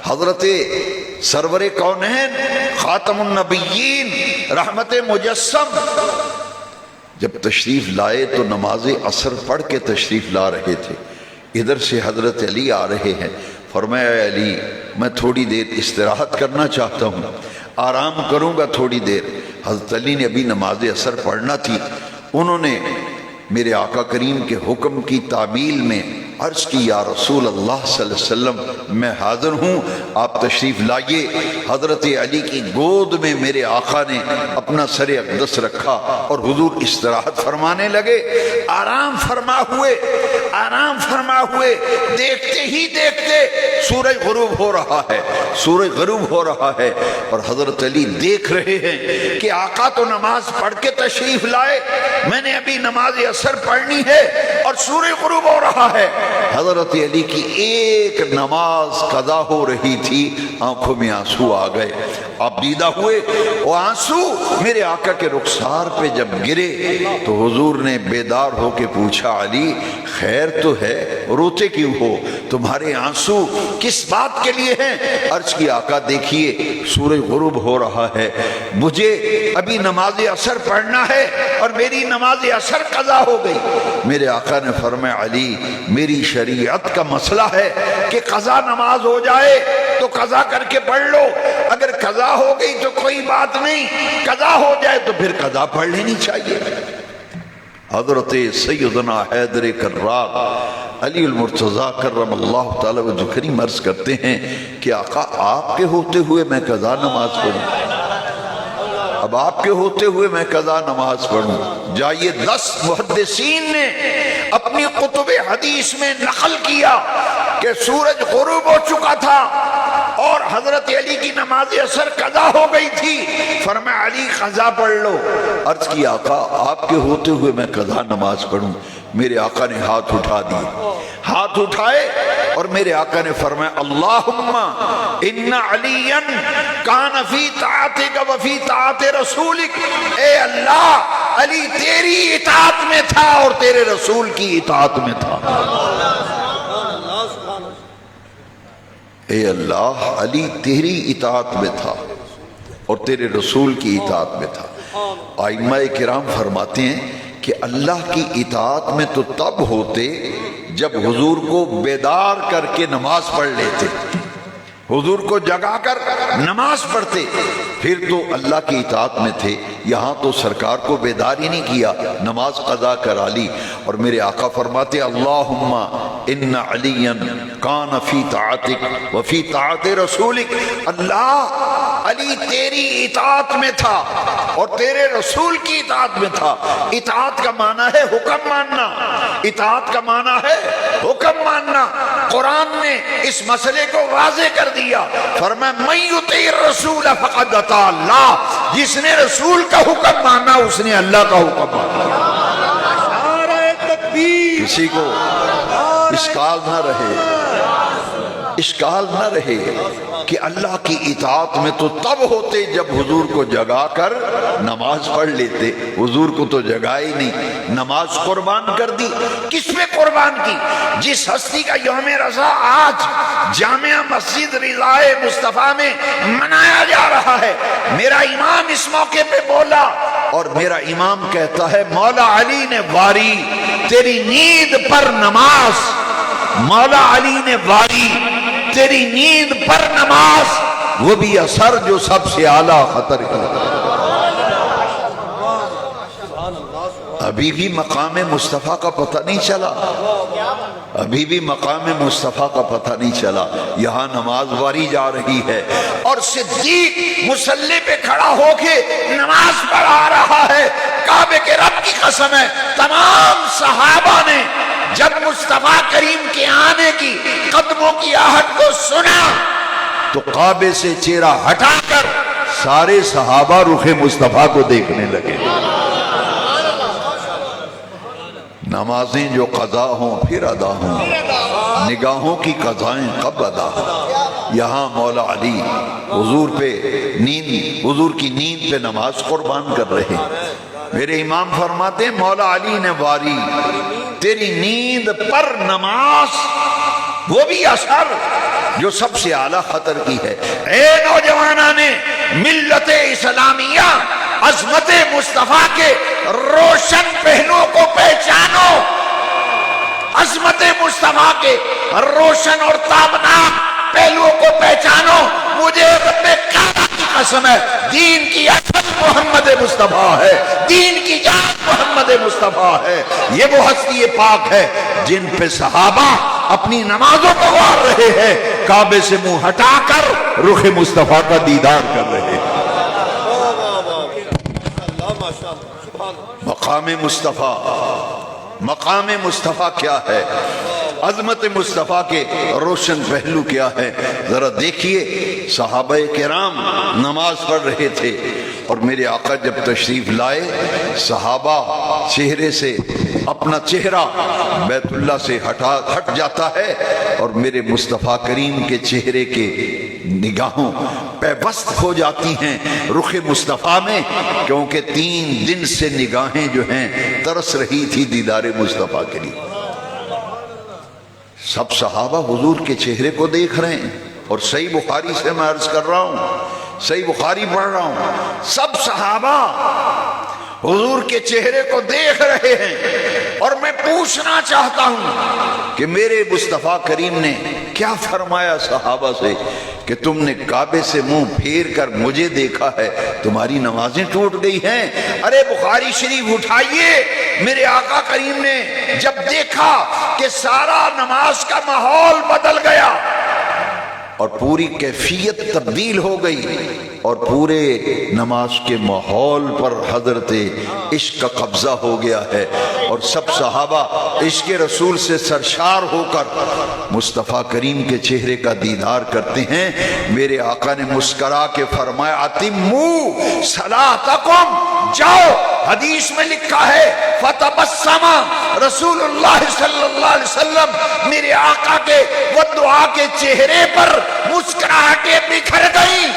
حضرت سرور کونین خاتم النبیین رحمت مجسم جب تشریف لائے تو نماز عصر پڑھ کے تشریف لا رہے تھے، ادھر سے حضرت علی آ رہے ہیں، فرمایا اے علی میں تھوڑی دیر استراحت کرنا چاہتا ہوں، آرام کروں گا تھوڑی دیر۔ حضرت علی نے ابھی نماز اثر پڑھنا تھی، انہوں نے میرے آقا کریم کے حکم کی تعمیل میں عرض کی یا رسول اللہ صلی اللہ علیہ وسلم میں حاضر ہوں، آپ تشریف لائیے۔ حضرت علی کی گود میں میرے آقا نے اپنا سر اقدس رکھا اور حضور استراحت فرمانے لگے۔ آرام فرما ہوئے دیکھتے ہی دیکھتے سورج غروب ہو رہا ہے، سورج غروب ہو رہا ہے، اور حضرت علی دیکھ رہے ہیں کہ آقا تو نماز پڑھ کے تشریف لائے، میں نے ابھی نماز اثر پڑھنی ہے اور سورج غروب ہو رہا ہے۔ حضرت علی کی ایک نماز قضا ہو رہی تھی، آنکھوں میں آنسو آ گئے، آپ دیدہ ہوئے، وہ آنسو میرے آقا کے رخسار پہ جب گرے تو حضور نے بیدار ہو کے پوچھا علی خیر تو ہے، روتے کیوں ہو، تمہارے آنسو کس بات کے لیے ہیں؟ عرض کی آقا دیکھیے سورج غروب ہو رہا ہے، مجھے ابھی نماز اثر پڑھنا ہے اور میری نماز اثر قضا ہو گئی۔ میرے آقا نے فرمایا علی میری شریعت کا مسئلہ ہے کہ قضا نماز ہو جائے تو قضا کر کے پڑھ لو، اگر قضا ہو گئی تو کوئی بات نہیں، قضا ہو جائے تو پھر قضا پڑھ لینی چاہیے۔ حضرت سیدنا حیدر کرار علی المرتضیٰ کرم اللہ تعالی وجہ کریم عرض کرتے ہیں کہ آقا آپ کے ہوتے ہوئے میں قضا نماز پڑھوں، اب آپ کے ہوتے ہوئے میں قضا نماز پڑھوں۔ جائیے 10 محدثین نے اپنی کتب حدیث میں نقل کیا کہ سورج غروب ہو چکا تھا اور حضرت علی کی نماز اثر قضا ہو گئی تھی، فرمایا علی قضا پڑھ لو۔ عرض کی آقا آپ کے ہوتے ہوئے میں قضا نماز پڑھوں۔ میرے آقا نے ہاتھ اٹھا دیے، ہاتھ اٹھائے اور میرے آقا نے فرمایا اللہم ان علیا کان فی طاعتک و فی طاعت رسولک، اے اللہ علی تیری اطاعت میں تھا اور تیرے رسول کی اطاعت میں تھا۔ اے اللہ علی تیری اطاعت میں تھا اور تیرے رسول کی اطاعت میں تھا۔ ائمہ کرام فرماتے ہیں کہ اللہ کی اطاعت میں تو تب ہوتے جب حضور کو بیدار کر کے نماز پڑھ لیتے، حضور کو جگا کر نماز پڑھتے، پھر تو اللہ کی اطاعت میں تھے۔ یہاں تو سرکار کو بیدار ہی نہیں کیا، نماز قضا کرا لی، اور میرے آقا فرماتے اللہم ان علی کان فی طاعتک و فی طاعت رسولک، اللہ علی تیری اطاعت میں تھا اور تیرے رسول کی اطاعت میں تھا۔ اطاعت کا معنی ہے حکم ماننا، اطاعت کا معنی ہے حکم ماننا۔ قرآن نے اس مسئلے کو واضح کر دیا، فرمایا من یطیع الرسول فقد اطاع اللہ، جس نے رسول کا حکم مانا اس نے اللہ کا حکم مانا۔ نعرہ تکبیر، کسی کو اشکال نہ رہے، اشکال نہ رہے کہ اللہ کی اطاعت میں تو تب ہوتے جب حضور کو جگا کر نماز پڑھ لیتے، حضور کو تو جگا ہی نہیں، نماز قربان کر دی۔ کس پہ قربان کی؟ جس ہستی کا یوم رضا آج جامعہ مسجد رضائے مصطفیٰ میں منایا جا رہا ہے، میرا امام اس موقع پہ بولا اور میرا امام کہتا ہے مولا علی نے واری تیری نیند پر نماز، مولا علی نے واری تیری نیند پر نماز، وہ بھی اثر جو سب سے اعلیٰ خطر کی۔ ابھی بھی مقام مصطفیٰ کا پتہ نہیں چلا، ابھی بھی مقام مصطفیٰ کا پتہ نہیں چلا۔ یہاں نماز واری جا رہی ہے اور صدیق مصلی پہ کھڑا ہو کے نماز پڑھا رہا ہے۔ کعبے کے رب کی قسم ہے تمام صحابہ نے جب مصطفیٰ کریم کے آنے کی قدموں کی آہٹ کو سنا تو کعبے سے چہرہ ہٹا کر سارے صحابہ رخ مصطفیٰ کو دیکھنے لگے۔ نمازیں جو قضا ہوں پھر ادا ہوں، نگاہوں کی قضائیں کب ادا ہوں۔ یہاں مولا علی حضور کی نیند پہ نماز قربان کر رہے ہیں۔ میرے امام فرماتے ہیں مولا علی نے واری تیری نیند پر نماز، وہ بھی اثر جو سب سے اعلیٰ خطر کی ہے۔ اے نوجوانان ملت اسلامیہ، عظمت مصطفیٰ کے روشن پہلوؤں کو پہچانو، عظمت مصطفیٰ کے روشن اور تابناک پہلوؤں کو پہچانو۔ مجھے رب کعبہ کی قسم ہے دین کی اصل محمد مصطفیٰ ہے، دین کی جان محمد مصطفیٰ ہے۔ یہ وہ ہستی پاک ہے جن پہ صحابہ اپنی نمازوں کو وار رہے ہیں، کعبے سے منہ ہٹا کر رخ مصطفیٰ کا دیدار کر رہے ہیں۔ مقام مصطفیٰ، مقام مصطفیٰ کیا ہے؟ عظمت مصطفیٰ کے روشن پہلو کیا ہے؟ ذرا دیکھیے، صحابہ کرام نماز پڑھ رہے تھے اور میرے آقا جب تشریف لائے، صحابہ چہرے سے اپنا چہرہ بیت اللہ سے ہٹ جاتا ہے اور میرے مصطفیٰ کریم کے چہرے کے نگاہوں پیوست ہو جاتی ہیں رخ مصطفیٰ میں، کیونکہ 3 دن سے نگاہیں جو ہیں ترس رہی تھی دیدار مصطفیٰ کے لیے۔ سب صحابہ حضور کے چہرے کو دیکھ رہے ہیں، اور صحیح بخاری سے میں عرض کر رہا ہوں، صحیح بخاری پڑھ رہا ہوں، سب صحابہ حضور کے چہرے کو دیکھ رہے ہیں، اور میں پوچھنا چاہتا ہوں کہ میرے مصطفیٰ کریم نے کیا فرمایا صحابہ سے کہ تم نے کعبے سے منہ پھیر کر مجھے دیکھا ہے، تمہاری نمازیں ٹوٹ گئی ہیں؟ ارے بخاری شریف اٹھائیے، میرے آقا کریم نے جب دیکھا کہ سارا نماز کا ماحول بدل گیا اور پوری کیفیت تبدیل ہو گئی، اور پورے نماز کے ماحول پر حضرت عشق کا قبضہ ہو گیا ہے، اور سب صحابہ عشق رسول سے سرشار ہو کر مصطفیٰ کریم کے چہرے کا دیدار کرتے ہیں۔ میرے آقا نے مسکرا کے فرمایا اتموا صلاتکم، جاؤ، حدیث میں لکھا ہے فتبسم رسول اللہ صلی اللہ علیہ وسلم، میرے آقا کے وہ دعا کے چہرے پر مسکراہٹیں بکھر گئی،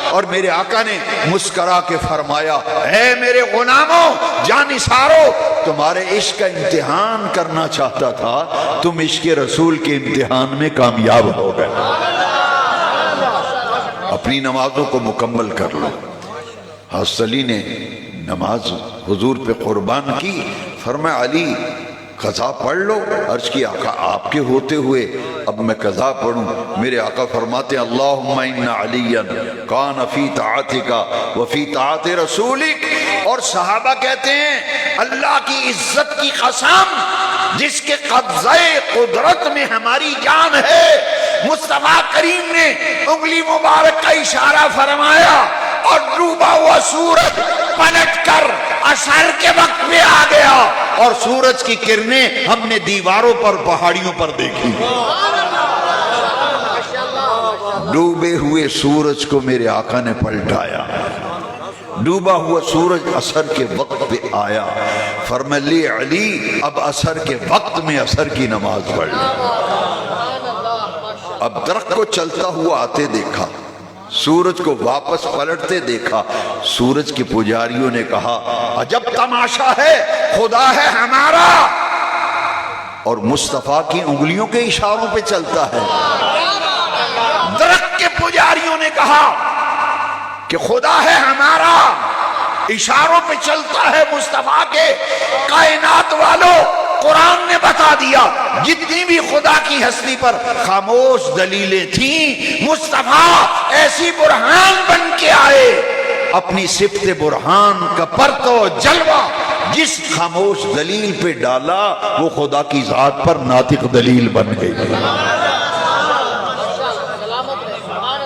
اور میرے آقا نے مسکرا کے فرمایا اے میرے غلاموں، جانثارو، تمہارے عشق کا امتحان کرنا چاہتا تھا، تم عشق رسول کے امتحان میں کامیاب ہو گئے۔ اپنی نمازوں کو مکمل کر لو۔ حضرت علی نے نماز حضور پہ قربان کی، فرمایا علی قضا پڑھ لو۔ عرض کی آقا آپ کے ہوتے ہوئے اب میں قضا پڑھوں؟ میرے آقا فرماتے ہیں اللہم ان علیا کان فی طاعتک وفی طاعت رسولک، اور صحابہ کہتے ہیں اللہ کی عزت کی قسم جس کے قبضہ قدرت میں ہماری جان ہے، مصطفیٰ کریم نے انگلی مبارک کا اشارہ فرمایا اور ڈوبا ہوا سورج پلٹ کر عصر کے وقت میں آ گیا، اور سورج کی کرنیں ہم نے دیواروں پر پہاڑیوں پر دیکھی۔ ڈوبے ہوئے سورج کو میرے آقا نے پلٹایا، ڈوبا ہوا سورج عصر کے وقت پہ آیا، فرمایا لی علی اب عصر کے وقت میں عصر کی نماز پڑھ لی۔ اب درخت کو چلتا ہوا آتے دیکھا، سورج کو واپس پلٹتے دیکھا، سورج کے پجاریوں نے کہا عجب تماشا ہے، خدا ہے ہمارا، اور مصطفیٰ کی انگلیوں کے اشاروں پہ چلتا ہے۔ درخت کے پجاریوں نے کہا کہ خدا ہے ہمارا، اشاروں پہ چلتا ہے مصطفیٰ کے۔ کائنات والوں، قرآن نے بتا دیا جتنی بھی خدا کی ہستی پر خاموش دلیلیں تھیں، مصطفیٰ ایسی برہان بن کے آئے، اپنی صفت برہان کا پرتو جلوہ جس خاموش دلیل پہ ڈالا وہ خدا کی ذات پر ناطق دلیل بن گئی۔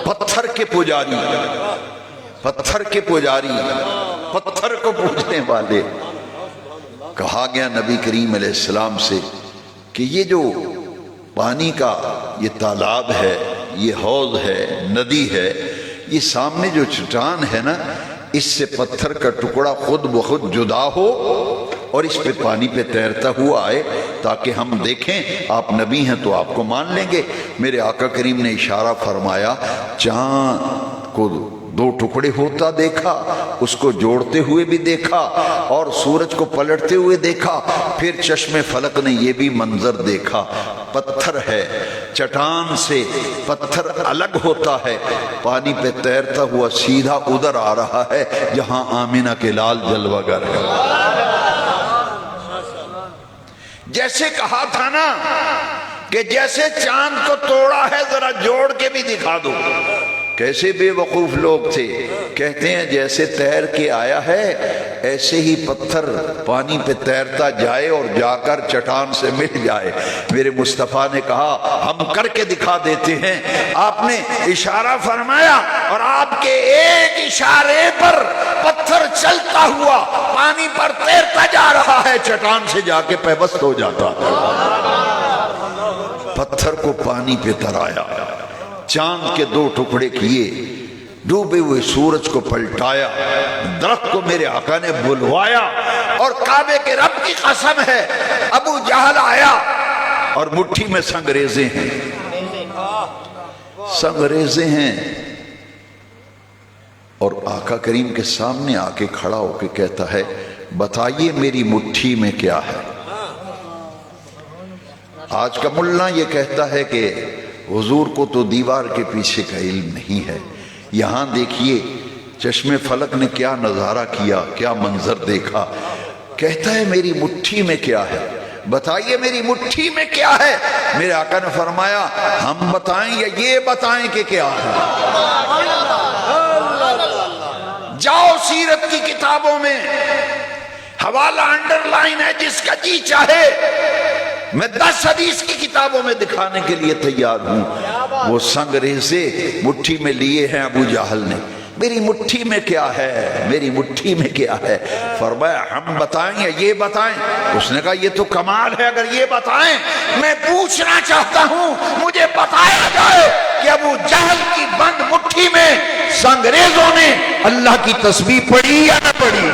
پتھر کے پجاری، پتھر کے پجاری، پتھر کو پوجنے والے، کہا گیا نبی کریم علیہ السلام سے کہ یہ جو پانی کا یہ تالاب ہے، یہ حوض ہے، ندی ہے، یہ سامنے جو چٹان ہے نا، اس سے پتھر کا ٹکڑا خود بخود جدا ہو اور اس پہ پانی پہ تیرتا ہوا آئے تاکہ ہم دیکھیں آپ نبی ہیں تو آپ کو مان لیں گے۔ میرے آقا کریم نے اشارہ فرمایا، چاند کو 2 ٹکڑے ہوتا دیکھا، اس کو جوڑتے ہوئے بھی دیکھا، اور سورج کو پلٹتے ہوئے دیکھا، پھر چشم فلک نے یہ بھی منظر دیکھا، پتھر ہے، چٹان سے پتھر الگ ہوتا ہے، پانی پہ تیرتا ہوا سیدھا ادھر آ رہا ہے جہاں آمینہ کے لال جلوہ گر ہے۔ جیسے کہا تھا نا کہ جیسے چاند کو توڑا ہے ذرا جوڑ کے بھی دکھا دو، کیسے بے وقوف لوگ تھے. کہتے ہیں جیسے تیر کے آیا ہے ایسے ہی پتھر پانی پہ تیرتا جائے اور جا کر چٹان سے مل جائے. میرے مصطفیٰ نے کہا ہم کر کے دکھا دیتے ہیں. آپ نے اشارہ فرمایا اور آپ کے ایک اشارے پر پتھر چلتا ہوا پانی پر تیرتا جا رہا ہے, چٹان سے جا کے پیوست ہو جاتا. پتھر کو پانی پہ ترایا, چاند کے 2 ٹکڑے کیے, ڈوبے ہوئے سورج کو پلٹایا, درخت کو میرے آقا نے بلوایا. اور کعبے کے رب کی قسم ہے ابو جہل آیا اور مٹھی میں سنگریزے ہیں, سنگریزے ہیں, اور آقا کریم کے سامنے آ کے کھڑا ہو کے کہتا ہے بتائیے میری مٹھی میں کیا ہے. آج کا ملا یہ کہتا ہے کہ حضور کو تو دیوار کے پیچھے کا علم نہیں ہے. یہاں دیکھیے چشم فلک نے کیا نظارہ کیا, کیا منظر دیکھا. کہتا ہے میری مٹھی میں کیا ہے, بتائیے میری مٹھی میں کیا ہے. میرے آقا نے فرمایا ہم بتائیں یا یہ بتائیں کہ کیا ہے. جاؤ سیرت کی کتابوں میں حوالہ انڈر لائن ہے, جس کا جی چاہے میں 10 حدیث کی کتابوں میں دکھانے کے لیے تیار ہوں. وہ سنگریزے مٹھی میں لیے ہیں ابو جہل نے. میری مٹھی میں کیا ہے, میری مٹھی میں کیا ہے. فرمایا ہم بتائیں یا یہ بتائیں. اس نے کہا یہ تو کمال ہے, اگر یہ بتائیں. میں پوچھنا چاہتا ہوں مجھے بتایا جائے کہ ابو جہل کی بند مٹھی میں سنگریزوں نے اللہ کی تسبیح پڑھی یا نہ پڑھی.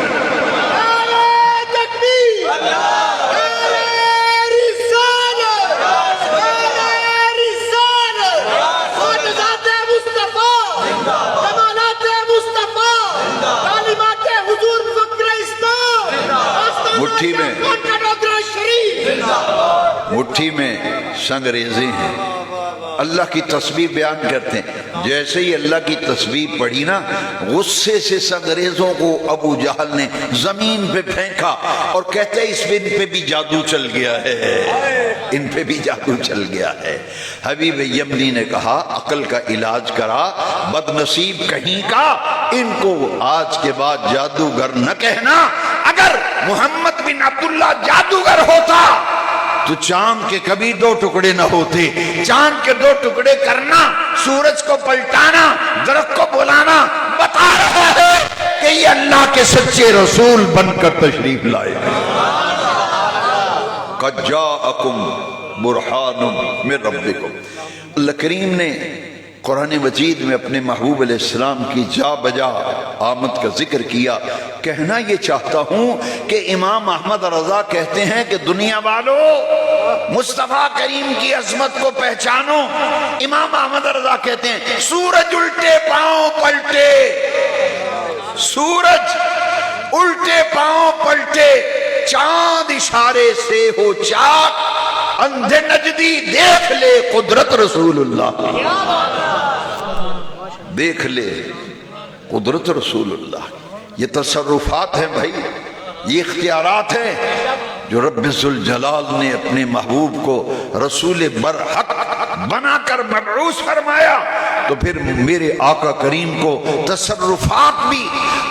مٹھی میں سنگریزے ہیں, اللہ کی تسبیح بیان کرتے ہیں. جیسے ہی اللہ کی تسبیح پڑھی نا, غصے سے سنگریزوں کو ابو جہل نے زمین پہ پھینکا اور کہتے ہیں اس پہ ان پہ بھی جادو چل گیا ہے, ان پہ بھی جادو چل گیا ہے. حبیب یمنی نے کہا عقل کا علاج کرا, بد نصیب کہیں کا, ان کو آج کے بعد جادوگر نہ کہنا. اگر محمد بن عبداللہ جادوگر ہوتا تو چاند کے کبھی 2 ٹکڑے نہ ہوتے. چاند کے 2 ٹکڑے کرنا, سورج کو پلٹانا, درخت کو بلانا بتا رہا ہے کہ یہ اللہ کے سچے رسول بن کر تشریف لائے. قد جاءکم برہان من ربکم. اللہ کریم نے قرآن مجید میں اپنے محبوب علیہ السلام کی جا بجا آمد کا ذکر کیا. کہنا یہ چاہتا ہوں کہ امام احمد رضا کہتے ہیں کہ دنیا والو مصطفیٰ کریم کی عظمت کو پہچانو. امام احمد رضا کہتے ہیں سورج الٹے پاؤں پلٹے, سورج الٹے پاؤں پلٹے, چاند اشارے سے ہو چاک, اندھے نجدی دیکھ لے قدرت رسول اللہ, دیکھ لے قدرت رسول اللہ. یہ تصرفات ہیں بھائی, یہ اختیارات ہیں جو رب ذوالجلال نے اپنے محبوب کو رسول برحق بنا کر مبعوث فرمایا. تو پھر میرے آقا کریم کو تصرفات بھی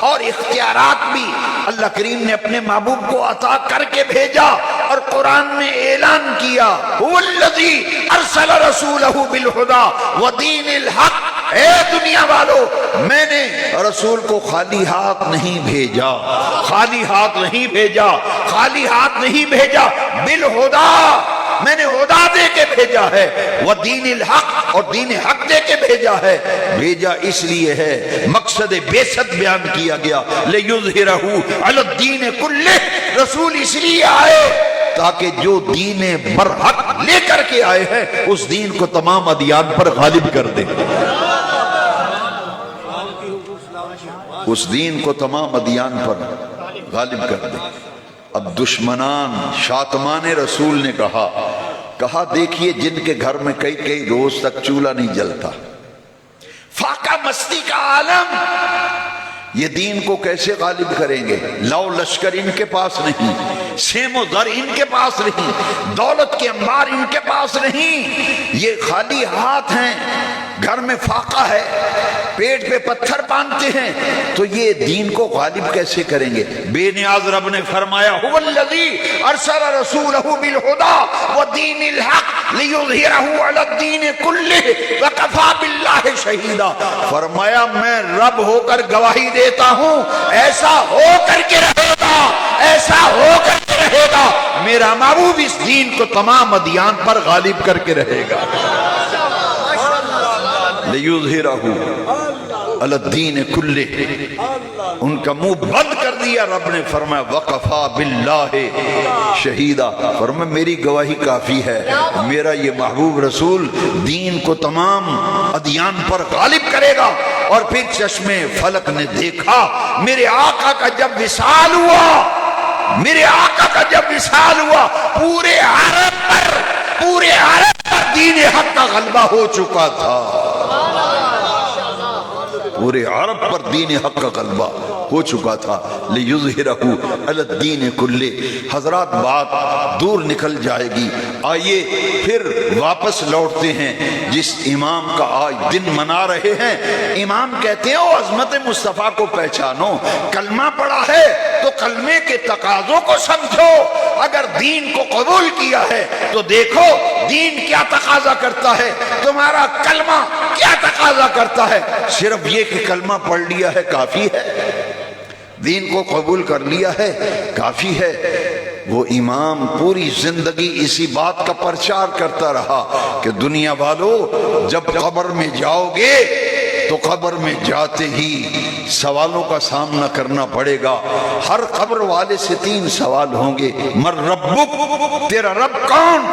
اور اختیارات بھی اللہ کریم نے اپنے محبوب کو عطا کر کے بھیجا. اور قرآن میں اعلان کیا هو الذی ارسل رسولہ بالہدی ودین الحق. اے دنیا والو, میں نے رسول کو خالی ہاتھ نہیں بھیجا, خالی ہاتھ نہیں بھیجا, خالی ہاتھ نہیں بھیجا, بالہدی میں نے ہدا دے کے بھیجا ہے, ودین الحق اور دین حق دے کے بھیجا ہے. بھیجا اس لیے ہے, مقصد بعثت بیان کیا گیا, لیظہرہ علی الدین کلہ. رسول اس لیے آئے تاکہ جو دین برحق لے کر کے آئے ہیں اس دین کو تمام ادیان پر غالب کر دے, اس دین کو تمام ادیان پر غالب کر دے. اب دشمنان شاتمان رسول نے کہا دیکھیے جن کے گھر میں کئی روز تک چولہا نہیں جلتا, فاقہ مستی کا عالم, یہ دین کو کیسے غالب کریں گے؟ لو لشکر ان کے پاس نہیں, سیم و زر ان کے پاس نہیں, دولت کے انبار ان کے پاس نہیں, یہ خالی ہاتھ ہیں. گھر میں فاقہ ہے، پیٹ پہ پتھر باندھتے ہیں، تو یہ دین کو غالب کیسے کریں گے؟ بے نیاز رب نے فرمایا هو الذی ارسل رسولہ بالہدی ودین الحق لیظہرہ علی الدین کلہ وکفی باللہ شہیدا۔ فرمایا میں رب ہو کر گواہی دیتا ہوں، ایسا ہو کر کے رہے گا، ایسا ہو کر کے رہے گا، میرا محبوب اس دین کو تمام ادیان پر غالب کر کے رہے گا۔ لیظہرہ علی الدین کلہ، ان کا منہ بند کر دیا رب نے، فرمایا وقفا باللہ شہیدہ، فرمایا میری گواہی کافی ہے، میرا یہ محبوب رسول دین کو تمام ادیان پر غالب کرے گا۔ اور پھر چشم فلک نے دیکھا میرے آقا کا جب وصال ہوا، میرے آقا کا جب وصال ہوا، پورے عرب پر دین حق کا غلبہ ہو چکا تھا، پورے عرب پر دین حق کا غلبہ ہو چکا تھا۔ لیظہرہ علی الدین کلہ۔ حضرات بات دور نکل جائے گی، آئیے پھر واپس لوٹتے ہیں جس امام کا آج دن منا رہے ہیں۔ امام کہتے ہیں او عظمت مصطفیٰ کو پہچانو، کلمہ پڑھا ہے تو کلمے کے تقاضوں کو سمجھو، اگر دین کو قبول کیا ہے تو دیکھو دین کیا تقاضا کرتا ہے، تمہارا کلمہ کیا تقاضا کرتا ہے۔ صرف یہ کہ کلمہ پڑھ لیا ہے کافی ہے، دین کو قبول کر لیا ہے کافی ہے۔ وہ امام پوری زندگی اسی بات کا پرچار کرتا رہا کہ دنیا والو جب قبر میں جاؤ گے تو قبر میں جاتے ہی سوالوں کا سامنا کرنا پڑے گا۔ ہر قبر والے سے 3 سوال ہوں گے، من ربک، تیرا رب کون،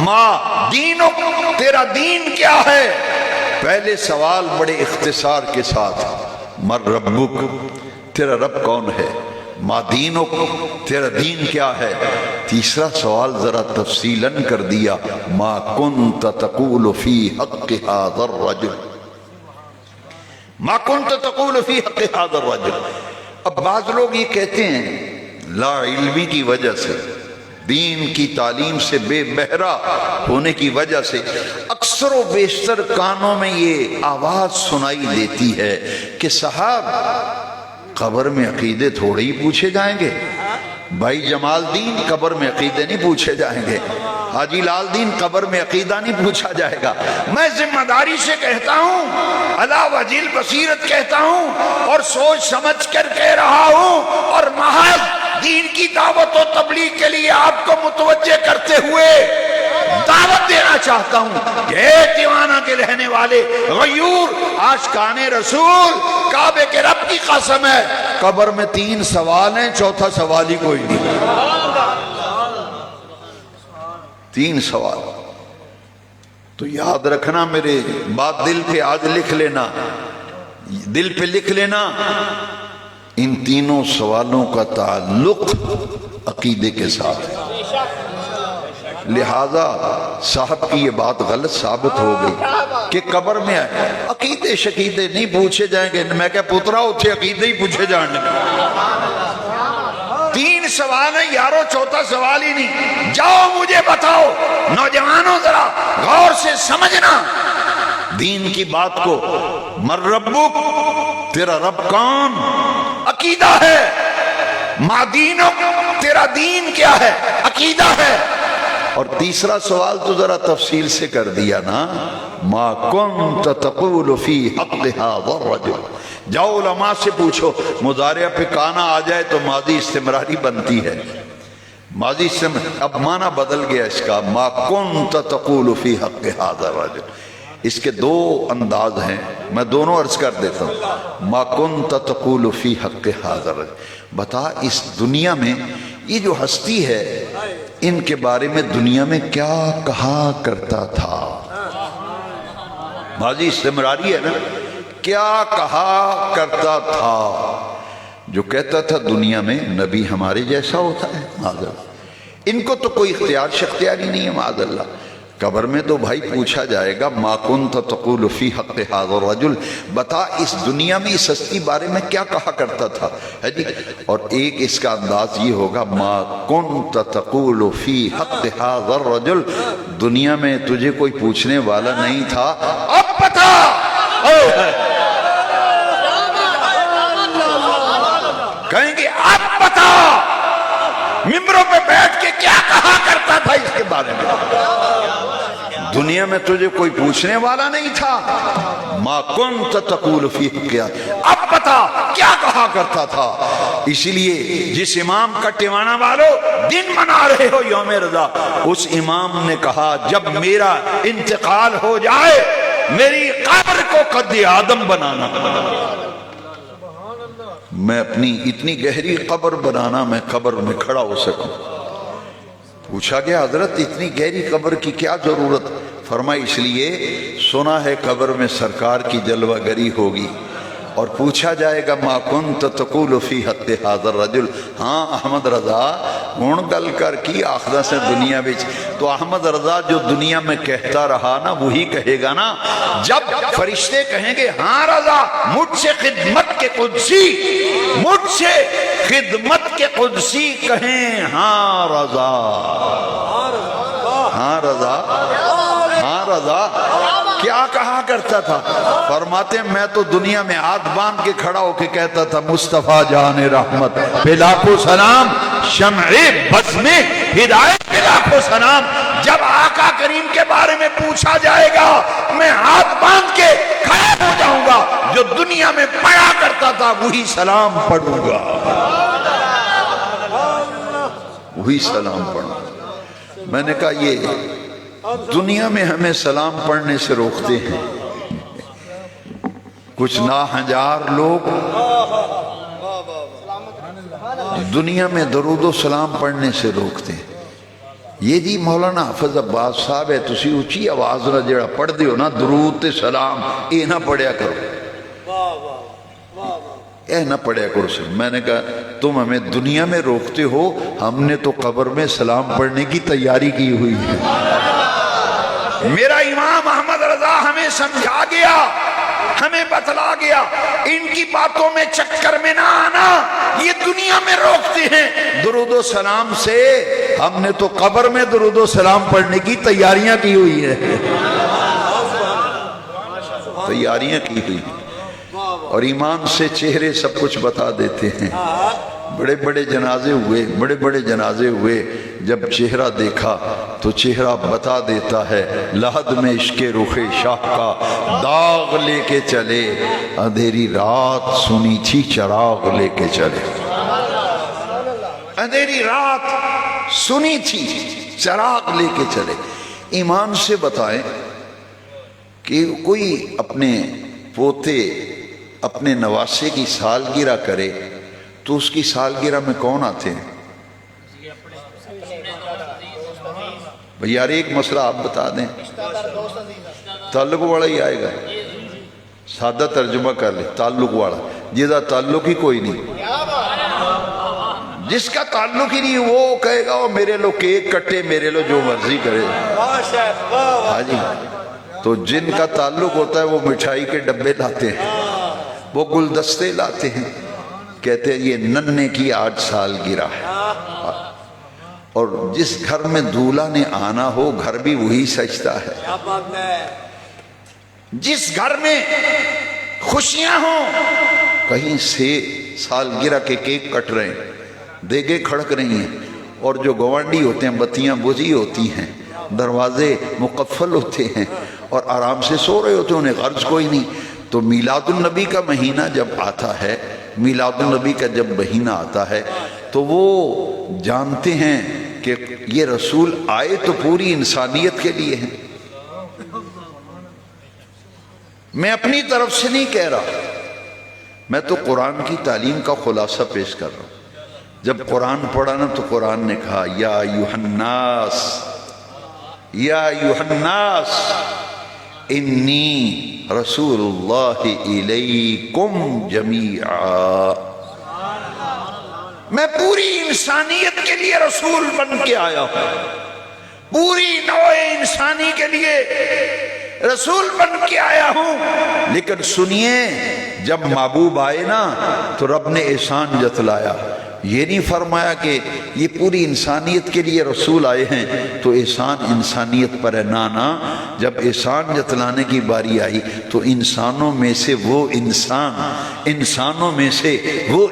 ما دینک، تیرا دین کیا ہے۔ پہلے سوال بڑے اختصار کے ساتھ، من ربک، تیرا رب کون ہے، ما دینک، تیرا دین کیا ہے۔ تیسرا سوال ذرا تفصیلاً کر دیا، ما کنت تقول فی حق ھذا الرجل، ما کنت تقول فی حق ھذا الرجل۔ اب بعض لوگ یہ کہتے ہیں لا علمی کی وجہ سے، دین کی تعلیم سے بے بہرا ہونے کی وجہ سے اکثر و بیشتر کانوں میں یہ آواز سنائی دیتی ہے کہ صاحب قبر میں عقیدے تھوڑے ہی پوچھے جائیں گے، بھائی جمال دین قبر میں عقیدے نہیں پوچھے جائیں گے، حاجی لال دین قبر میں عقیدہ نہیں پوچھا جائے گا۔ میں ذمہ داری سے کہتا ہوں، علی وجہ البصیرت کہتا ہوں، اور سوچ سمجھ کر کہہ رہا ہوں، اور محض دین کی دعوت و تبلیغ کے لیے آپ کو متوجہ کرتے ہوئے دعوت دینا چاہتا ہوں کہ اے دیوانہ کے رہنے والے غیور عاشقان رسول، کعبے کے رب کی قسم ہے قبر میں 3 سوال ہیں، چوتھا سوال ہی کوئی نہیں۔ 3 سوال تو یاد رکھنا، میرے بات دل پہ آج لکھ لینا، دل پہ لکھ لینا، ان 3 سوالوں کا تعلق عقیدے کے ساتھ ہے۔ لہذا صاحب کی یہ بات غلط ثابت ہو گئی کہ قبر میں عقیدے شقیدے نہیں پوچھے جائیں گے۔ میں کہا پترا اتھے عقیدے ہی پوچھے جائیں گے۔ 3 سوال ہیں یارو، چوتھا سوال ہی نہیں۔ جاؤ مجھے بتاؤ، نوجوانوں ذرا غور سے سمجھنا دین کی بات کو، من ربک، تیرا رب کون، عقیدہ ہے، ما دینک، تیرا دین کیا ہے، عقیدہ ہے۔ اور تیسرا سوال تو ذرا تفصیل سے کر دیا نا، ما کنت تقول فی حق ھذا الرجل۔ جاؤ علماء سے پوچھو، مضارع پہ کانا آ جائے تو ماضی استمراری بنتی ہے، ماضی اب معنی بدل گیا اس کا، ما کنت تقول فی حق ھذا الرجل۔ اس کے 2 انداز ہیں، میں دونوں عرض کر دیتا ہوں۔ ما کنت تقول فی حق ھذا الرجل، بتا اس دنیا میں یہ جو ہستی ہے ان کے بارے میں دنیا میں کیا کہا کرتا تھا۔ ماضی استمراری ہے نا، کیا کہا کرتا تھا، جو کہتا تھا دنیا میں نبی ہمارے جیسا ہوتا ہے، معاذ، ان کو تو کوئی اختیار شختیار ہی نہیں ہے، معاذ اللہ۔ قبر میں تو بھائی پوچھا جائے گا، ما کنت تقول فی حق ھذا الرجل، بتا اس دنیا میں اس ہستی بارے میں کیا کہا کرتا تھا، ہے جی۔ اور ایک اس کا انداز یہ ہوگا، ما کنت تقول فی حق ھذا الرجل، دنیا میں تجھے کوئی پوچھنے والا نہیں تھا، اب بتا کہیں گے اب بتا ممبروں پہ بیٹھ کے کیا کہا کرتا تھا اس کے بارے میں؟ دنیا میں تجھے کوئی پوچھنے والا نہیں تھا. ما کنت تقول فیہ کیا، اب بتا کیا کہا کرتا تھا. اسی لیے جس امام کا ٹیوانا والو دن منا رہے ہو یوم رضا، اس امام نے کہا جب میرا انتقال ہو جائے میری قبر کو قد آدم بنانا. میں اپنی اتنی گہری قبر بنانا میں قبر میں کھڑا ہو سکوں. پوچھا گیا حضرت اتنی گہری قبر کی کیا ضرورت؟ فرمایا اس لیے سنا ہے قبر میں سرکار کی جلوہ گری ہوگی اور پوچھا جائے گا ما کنت تقول فی حق حاضر رجل. ہاں احمد رضا ہون گل کر کی آخدہ سے دنیا بچ، تو احمد رضا جو دنیا میں کہتا رہا نا وہی کہے گا نا. جب فرشتے کہیں گے ہاں رضا مجھ سے خدمت کے قدسی، مجھ سے خدمت کے قدسی کہیں ہاں رضا، ہاں رضا، ہاں رضا. کیا کہا کرتا تھا؟ فرماتے ہیں میں تو دنیا میں ہاتھ باندھ کے کھڑا ہو کے کہتا تھا مصطفیٰ جان رحمت پہ لاکھوں سلام، شمع بزم ہدایت پہ لاکھوں سلام. جب آقا کریم کے بارے میں پوچھا جائے گا میں ہاتھ باندھ کے کھڑا ہو جاؤں گا، جو دنیا میں پڑھا کرتا تھا وہی سلام پڑھوں گا، وہی سلام پڑھوں گا. میں نے کہا یہ دنیا میں ہمیں سلام پڑھنے سے روکتے ہیں کچھ ناہنجار لوگ، دنیا میں درود و سلام پڑھنے سے روکتے ہیں. یہ جی مولانا حافظ عباس صاحب ہے تسی اچھی آواز نہ جڑا پڑھ دیو نا درود تے سلام اے نہ پڑھیا کرو، اے نہ پڑھیا کرو سے. میں نے کہا تم ہمیں دنیا میں روکتے ہو، ہم نے تو قبر میں سلام پڑھنے کی تیاری کی ہوئی ہے. میرا امام احمد رضا ہمیں سمجھا گیا، ہمیں بتلا گیا ان کی باتوں میں چکر میں نہ آنا، یہ دنیا میں روکتے ہیں درود و سلام سے. ہم نے تو قبر میں درود و سلام پڑھنے کی تیاریاں کی ہوئی ہے، تیاریاں کی ہوئی ہیں. اور ایمان سے چہرے سب کچھ بتا دیتے ہیں. بڑے بڑے جنازے ہوئے، بڑے بڑے جنازے ہوئے، جب چہرہ دیکھا تو چہرہ بتا دیتا ہے لحد میں عشق رخ شاہ کا داغ لے کے چلے، اندھیری رات سنی تھی چراغ لے کے چلے. اندھیری رات سنی تھی چراغ لے کے چلے. ایمان سے بتائیں کہ کوئی اپنے پوتے اپنے نواسے کی سالگرہ کرے تو اس کی سالگرہ میں کون آتے ہیں؟ بھئی یار ایک مسئلہ آپ بتا دیں، تعلق والا ہی آئے گا. سادہ ترجمہ کر لیں، تعلق والا جیدہ تعلق ہی کوئی نہیں. جس کا تعلق ہی نہیں وہ کہے گا وہ میرے لو کیک کٹے، میرے لو جو مرضی کرے. ہاں جی. تو جن کا تعلق ہوتا ہے وہ مٹھائی کے ڈبے لاتے ہیں، وہ گلدستے لاتے ہیں، کہتے ہیں یہ ننھے کی آج سالگرہ ہے. اور جس گھر میں دولہا نے آنا ہو گھر بھی وہی سجتا ہے. جس گھر میں خوشیاں ہوں کہیں سے سالگرہ کے کیک کٹ رہے ہیں، دیگیں کھڑک رہی ہیں، اور جو گوانڈی ہوتے ہیں بتیاں بجھی ہوتی ہیں، دروازے مقفل ہوتے ہیں اور آرام سے سو رہے ہوتے ہیں، انہیں غرض کوئی نہیں. تو میلاد النبی کا مہینہ جب آتا ہے، میلاد النبی کا جب مہینہ آتا ہے تو وہ جانتے ہیں کہ یہ رسول آئے تو پوری انسانیت کے لیے ہیں. میں اپنی طرف سے نہیں کہہ رہا، میں تو قرآن کی تعلیم کا خلاصہ پیش کر رہا ہوں. جب قرآن پڑھا نا تو قرآن نے کہا یا ایھا الناس، یا ایھا الناس انی رسول اللہ الیکم جمیعا. میں پوری انسانیت کے لیے رسول بن کے آیا ہوں، پوری نوع انسانی کے لیے رسول بن کے آیا ہوں. لیکن سنیے جب محبوب آئے نا تو رب نے احسان جتلایا. یہ نہیں فرمایا کہ یہ پوری انسانیت کے لیے رسول آئے ہیں تو احسان انسانیت پر ہے، نانا. جب احسان جتلانے کی باری آئی تو انسانوں میں سے وہ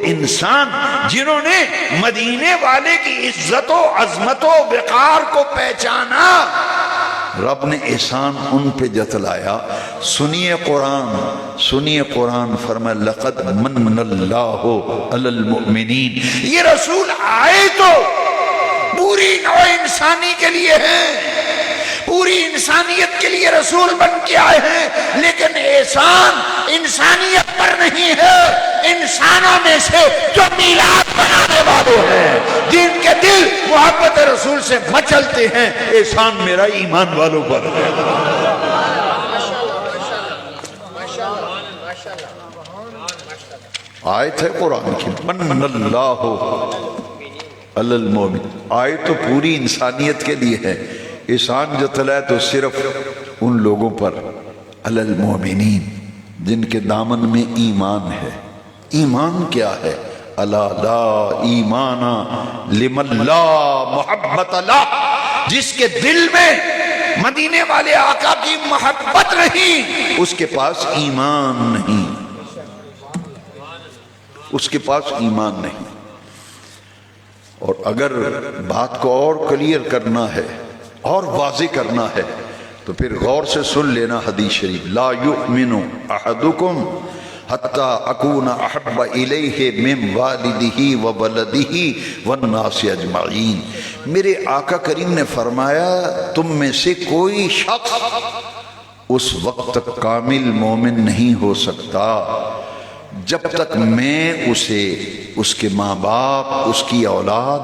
انسان جنہوں نے مدینے والے کی عزت و عظمت و وقار کو پہچانا، رب نے احسان ان پہ جتلایا۔ سنیے قرآن فرمایا لقد من اللہ علی المؤمنین۔ یہ رسول آئے تو پوری نوع انسانی کے لیے ہیں، پوری انسانیت کے لیے رسول بن کے آئے ہیں، لیکن احسان انسانیت پر نہیں ہے، انسانوں میں سے جو میلاد بنانے والوں ہیں، جن کے دل محبت رسول سے مچلتے ہیں، احسان میرا ایمان والوں پر ہے۔ آیت ہے قرآن کی، من اللہ علی المومن، آیت تو پوری انسانیت کے لیے ہے، احسان جتلائے تو صرف ان لوگوں پر، علی المومنین، جن کے دامن میں ایمان ہے۔ ایمان کیا ہے؟ الا لا ایمان لمن لا محبت لا، جس کے دل میں مدینے والے آقا کی محبت نہیں، اس کے پاس ایمان نہیں، اس کے پاس ایمان نہیں۔ اور اگر بات کو اور کلیئر کرنا ہے اور واضح کرنا ہے تو پھر غور سے سن لینا حدیث شریف، لا یؤمن احدکم حتی اکون احب الیہ من والدہ وولدہ والناس اجمعین۔ میرے آقا کریم نے فرمایا تم میں سے کوئی شخص اس وقت تک کامل مومن نہیں ہو سکتا جب تک میں اسے، اس کے ماں باپ، اس کی اولاد،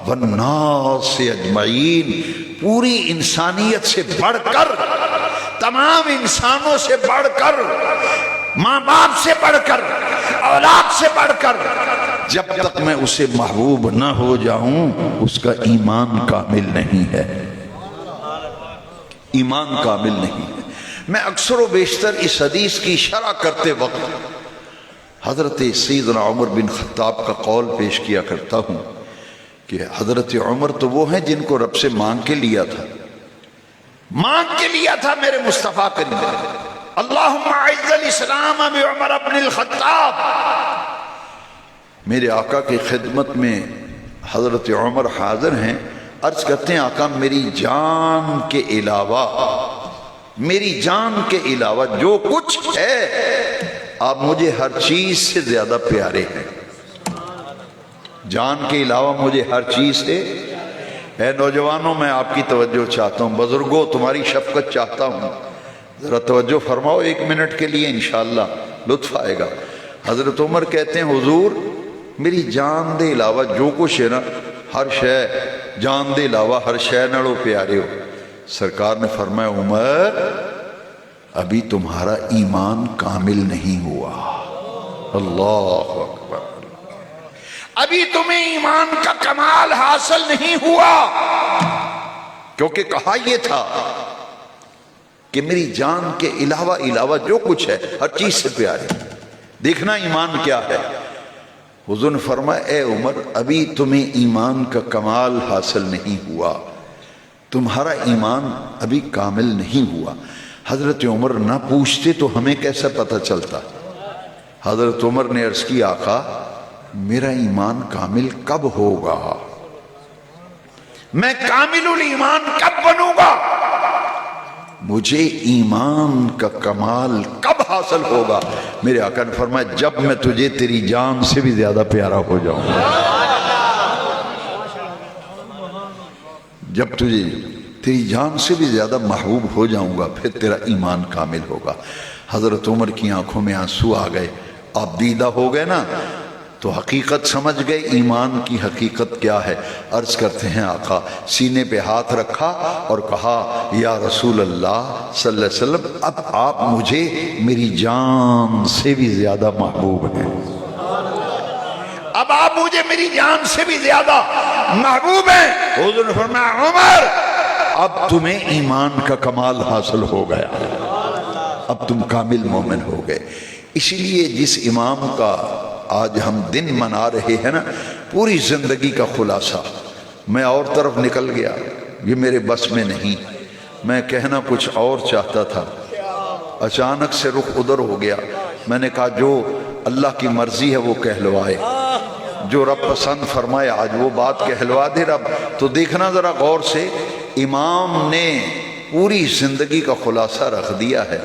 والناس اجمعین، پوری انسانیت سے بڑھ کر، تمام انسانوں سے بڑھ کر، ماں باپ سے بڑھ کر، اولاد سے بڑھ کر، جب تک میں اسے محبوب نہ ہو جاؤں اس کا ایمان کامل نہیں ہے، ایمان کامل نہیں ہے۔ میں اکثر و بیشتر اس حدیث کی شرح کرتے وقت حضرت سیدنا عمر بن خطاب کا قول پیش کیا کرتا ہوں کہ حضرت عمر تو وہ ہیں جن کو رب سے مانگ کے لیا تھا میرے مصطفیٰ کریم، اللہم اعز الاسلام بعمر بن الخطاب۔ میرے آقا کی خدمت میں حضرت عمر حاضر ہیں، عرض کرتے ہیں آقا میری جان کے علاوہ جو کچھ ہے آپ مجھے ہر چیز سے زیادہ پیارے ہیں، جان کے علاوہ مجھے ہر چیز سے۔ اے نوجوانوں میں آپ کی توجہ چاہتا ہوں، بزرگوں تمہاری شفقت چاہتا ہوں، ذرا توجہ فرماؤ 1 منٹ کے لیے، انشاءاللہ لطف آئے گا۔ حضرت عمر کہتے ہیں حضور میری جان دے علاوہ جو کچھ ہے نا، ہر شے، جان دے علاوہ ہر شے نالوں پیارے ہو۔ سرکار نے فرمایا عمر ابھی تمہارا ایمان کامل نہیں ہوا۔ اللہ اکبر، ابھی تمہیں ایمان کا کمال حاصل نہیں ہوا، کیونکہ کہا یہ تھا کہ میری جان کے علاوہ جو کچھ ہے ہر چیز سے پیارے۔ دیکھنا ایمان کیا ہے۔ حضور نے فرمایا اے عمر ابھی تمہیں ایمان کا کمال حاصل نہیں ہوا، تمہارا ایمان ابھی کامل نہیں ہوا۔ حضرت عمر نہ پوچھتے تو ہمیں کیسا پتہ چلتا؟ حضرت عمر نے عرض کی آقا میرا ایمان کامل کب ہوگا؟ میں کامل الایمان کب بنوں گا؟ مجھے ایمان کا کمال کب حاصل ہوگا؟ میرے آقا نے فرمایا جب میں تجھے تیری جان سے بھی زیادہ پیارا ہو جاؤں گا، جب تجھے تیری جان سے بھی زیادہ محبوب ہو جاؤں گا پھر تیرا ایمان کامل ہوگا۔ حضرت عمر کی آنکھوں میں آنسو آ گئے، آپ دیدہ ہو گئے نا تو حقیقت سمجھ گئے ایمان کی حقیقت کیا ہے۔ عرض کرتے ہیں آقا سینے پہ ہاتھ رکھا اور کہا یا رسول اللہ صلی اللہ علیہ وسلم اب آپ مجھے میری جان سے بھی زیادہ محبوب ہیں، اب آپ مجھے میری جان سے بھی زیادہ محبوب ہیں۔ حضور نے فرمایا عمر اب تمہیں ایمان کا کمال حاصل ہو گیا، اب تم کامل مومن ہو گئے۔ اسی لیے جس امام کا آج ہم دن منا رہے ہیں نا، پوری زندگی کا خلاصہ، میں اور طرف نکل گیا، یہ میرے بس میں نہیں، میں کہنا کچھ اور چاہتا تھا، اچانک سے رخ ادھر ہو گیا۔ میں نے کہا جو اللہ کی مرضی ہے وہ کہلوائے، جو رب پسند فرمائے آج وہ بات کہلوا دے رب۔ تو دیکھنا ذرا غور سے، امام نے پوری زندگی کا خلاصہ رکھ دیا ہے۔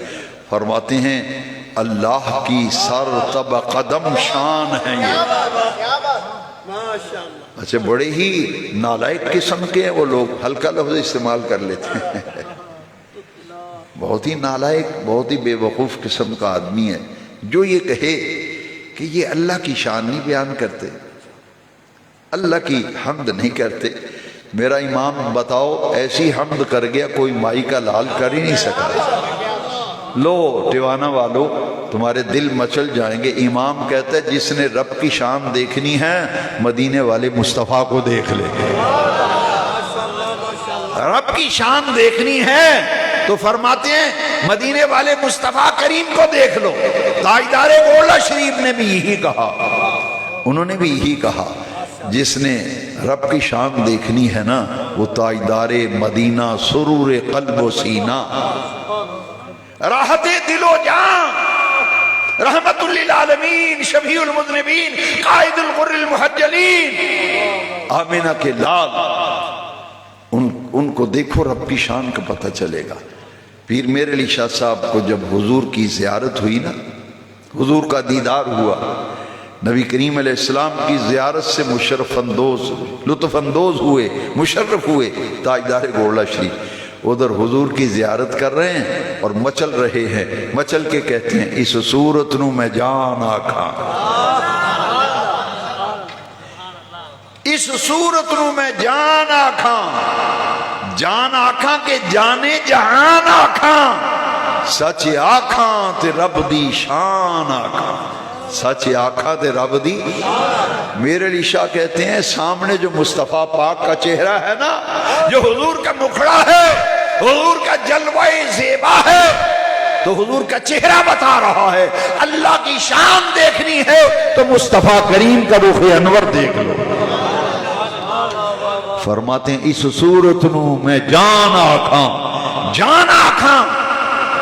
فرماتے ہیں اللہ کی سر تب قدم شان ہے یہ۔ اچھا بڑے ہی نالائق قسم کے ہیں وہ لوگ، ہلکا لفظ استعمال کر لیتے ہیں۔ بہت ہی نالائق، بہت ہی بے وقوف قسم کا آدمی ہے جو یہ کہے کہ یہ اللہ کی شان نہیں بیان کرتے، اللہ کی حمد نہیں کرتے۔ میرا امام بتاؤ ایسی حمد کر گیا کوئی مائی کا لال کر ہی نہیں سکا۔ لو ٹیوانا والو تمہارے دل مچل جائیں گے۔ امام کہتا ہے جس نے رب کی شان دیکھنی ہے مدینے والے مصطفیٰ کو دیکھ لے۔ رب کی شان دیکھنی ہے تو فرماتے ہیں مدینے والے مصطفیٰ کریم کو دیکھ لو۔ تاجدار گولہ شریف نے بھی یہی کہا، انہوں نے بھی یہی کہا جس نے رب کی شان دیکھنی ہے نا وہ تاجدار مدینہ سرور قلب و سینہ، راحت دل و جان، رحمت للعالمین، شفیع المذنبین، قائد الغر المحجلین، آمینہ کے لال، ان کو دیکھو رب کی شان کا پتہ چلے گا۔ پیر میر علی شاہ صاحب کو جب حضور کی زیارت ہوئی نا، حضور کا دیدار ہوا، نبی کریم علیہ السلام کی زیارت سے مشرف اندوز، لطف اندوز ہوئے، مشرف ہوئے تاجدار گولہ شریف۔ ادھر حضور کی زیارت کر رہے ہیں اور مچل رہے ہیں، مچل کے کہتے ہیں اس صورت نو میں جان آکھاں، اس صورت نو میں جان آکھاں، جان آکھاں کہ جانے جہان آکھاں، سچ آکھاں تے رب دی شان آکھاں، سچ آکھاں تے رب دی۔ میرے علی شاہ کہتے ہیں سامنے جو مصطفیٰ پاک کا چہرہ ہے نا، جو حضور کا مکھڑا ہے، حضور کا جلوہ زیبا ہے، تو حضور کا چہرہ بتا رہا ہے۔ اللہ کی شان دیکھنی ہے تو مصطفیٰ کریم کا رخ انور دیکھ لو۔ فرماتے ہیں اس صورت نو میں جان آکھاں، جان آکھاں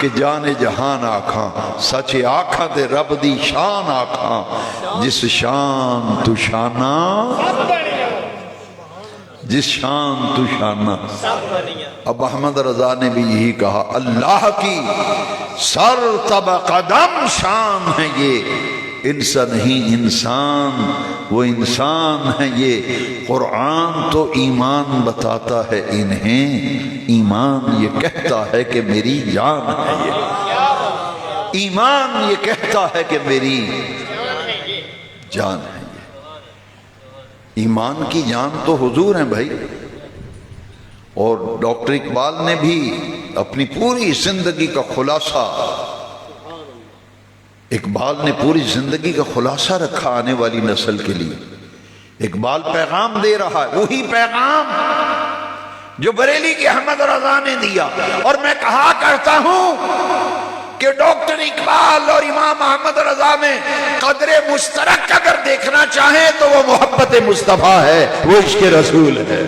کہ جان جہان آکھاں، سچ آکھاں تے رب دی شان آکھاں، جس شان تو شانہ، جس شان تو شانہ۔ اب احمد رضا نے بھی یہی کہا اللہ کی سر تب قدم شان ہے یہ، انسان نہیں انسان، وہ انسان ہے یہ۔ قرآن تو ایمان بتاتا ہے انہیں، ایمان یہ کہتا ہے کہ میری جان ہے یہ، ایمان یہ کہتا ہے کہ میری جان ہے یہ۔ ایمان کی جان تو حضور ہیں بھائی۔ اور ڈاکٹر اقبال نے بھی اپنی پوری زندگی کا خلاصہ، اقبال نے پوری زندگی کا خلاصہ رکھا آنے والی نسل کے لیے۔ اقبال پیغام دے رہا ہے، وہی پیغام جو بریلی کے احمد رضا نے دیا۔ اور میں کہا کرتا ہوں کہ ڈاکٹر اقبال اور امام احمد رضا میں قدر مشترک اگر دیکھنا چاہیں تو وہ محبت مصطفیٰ ہے، وہ عشق رسول ہے۔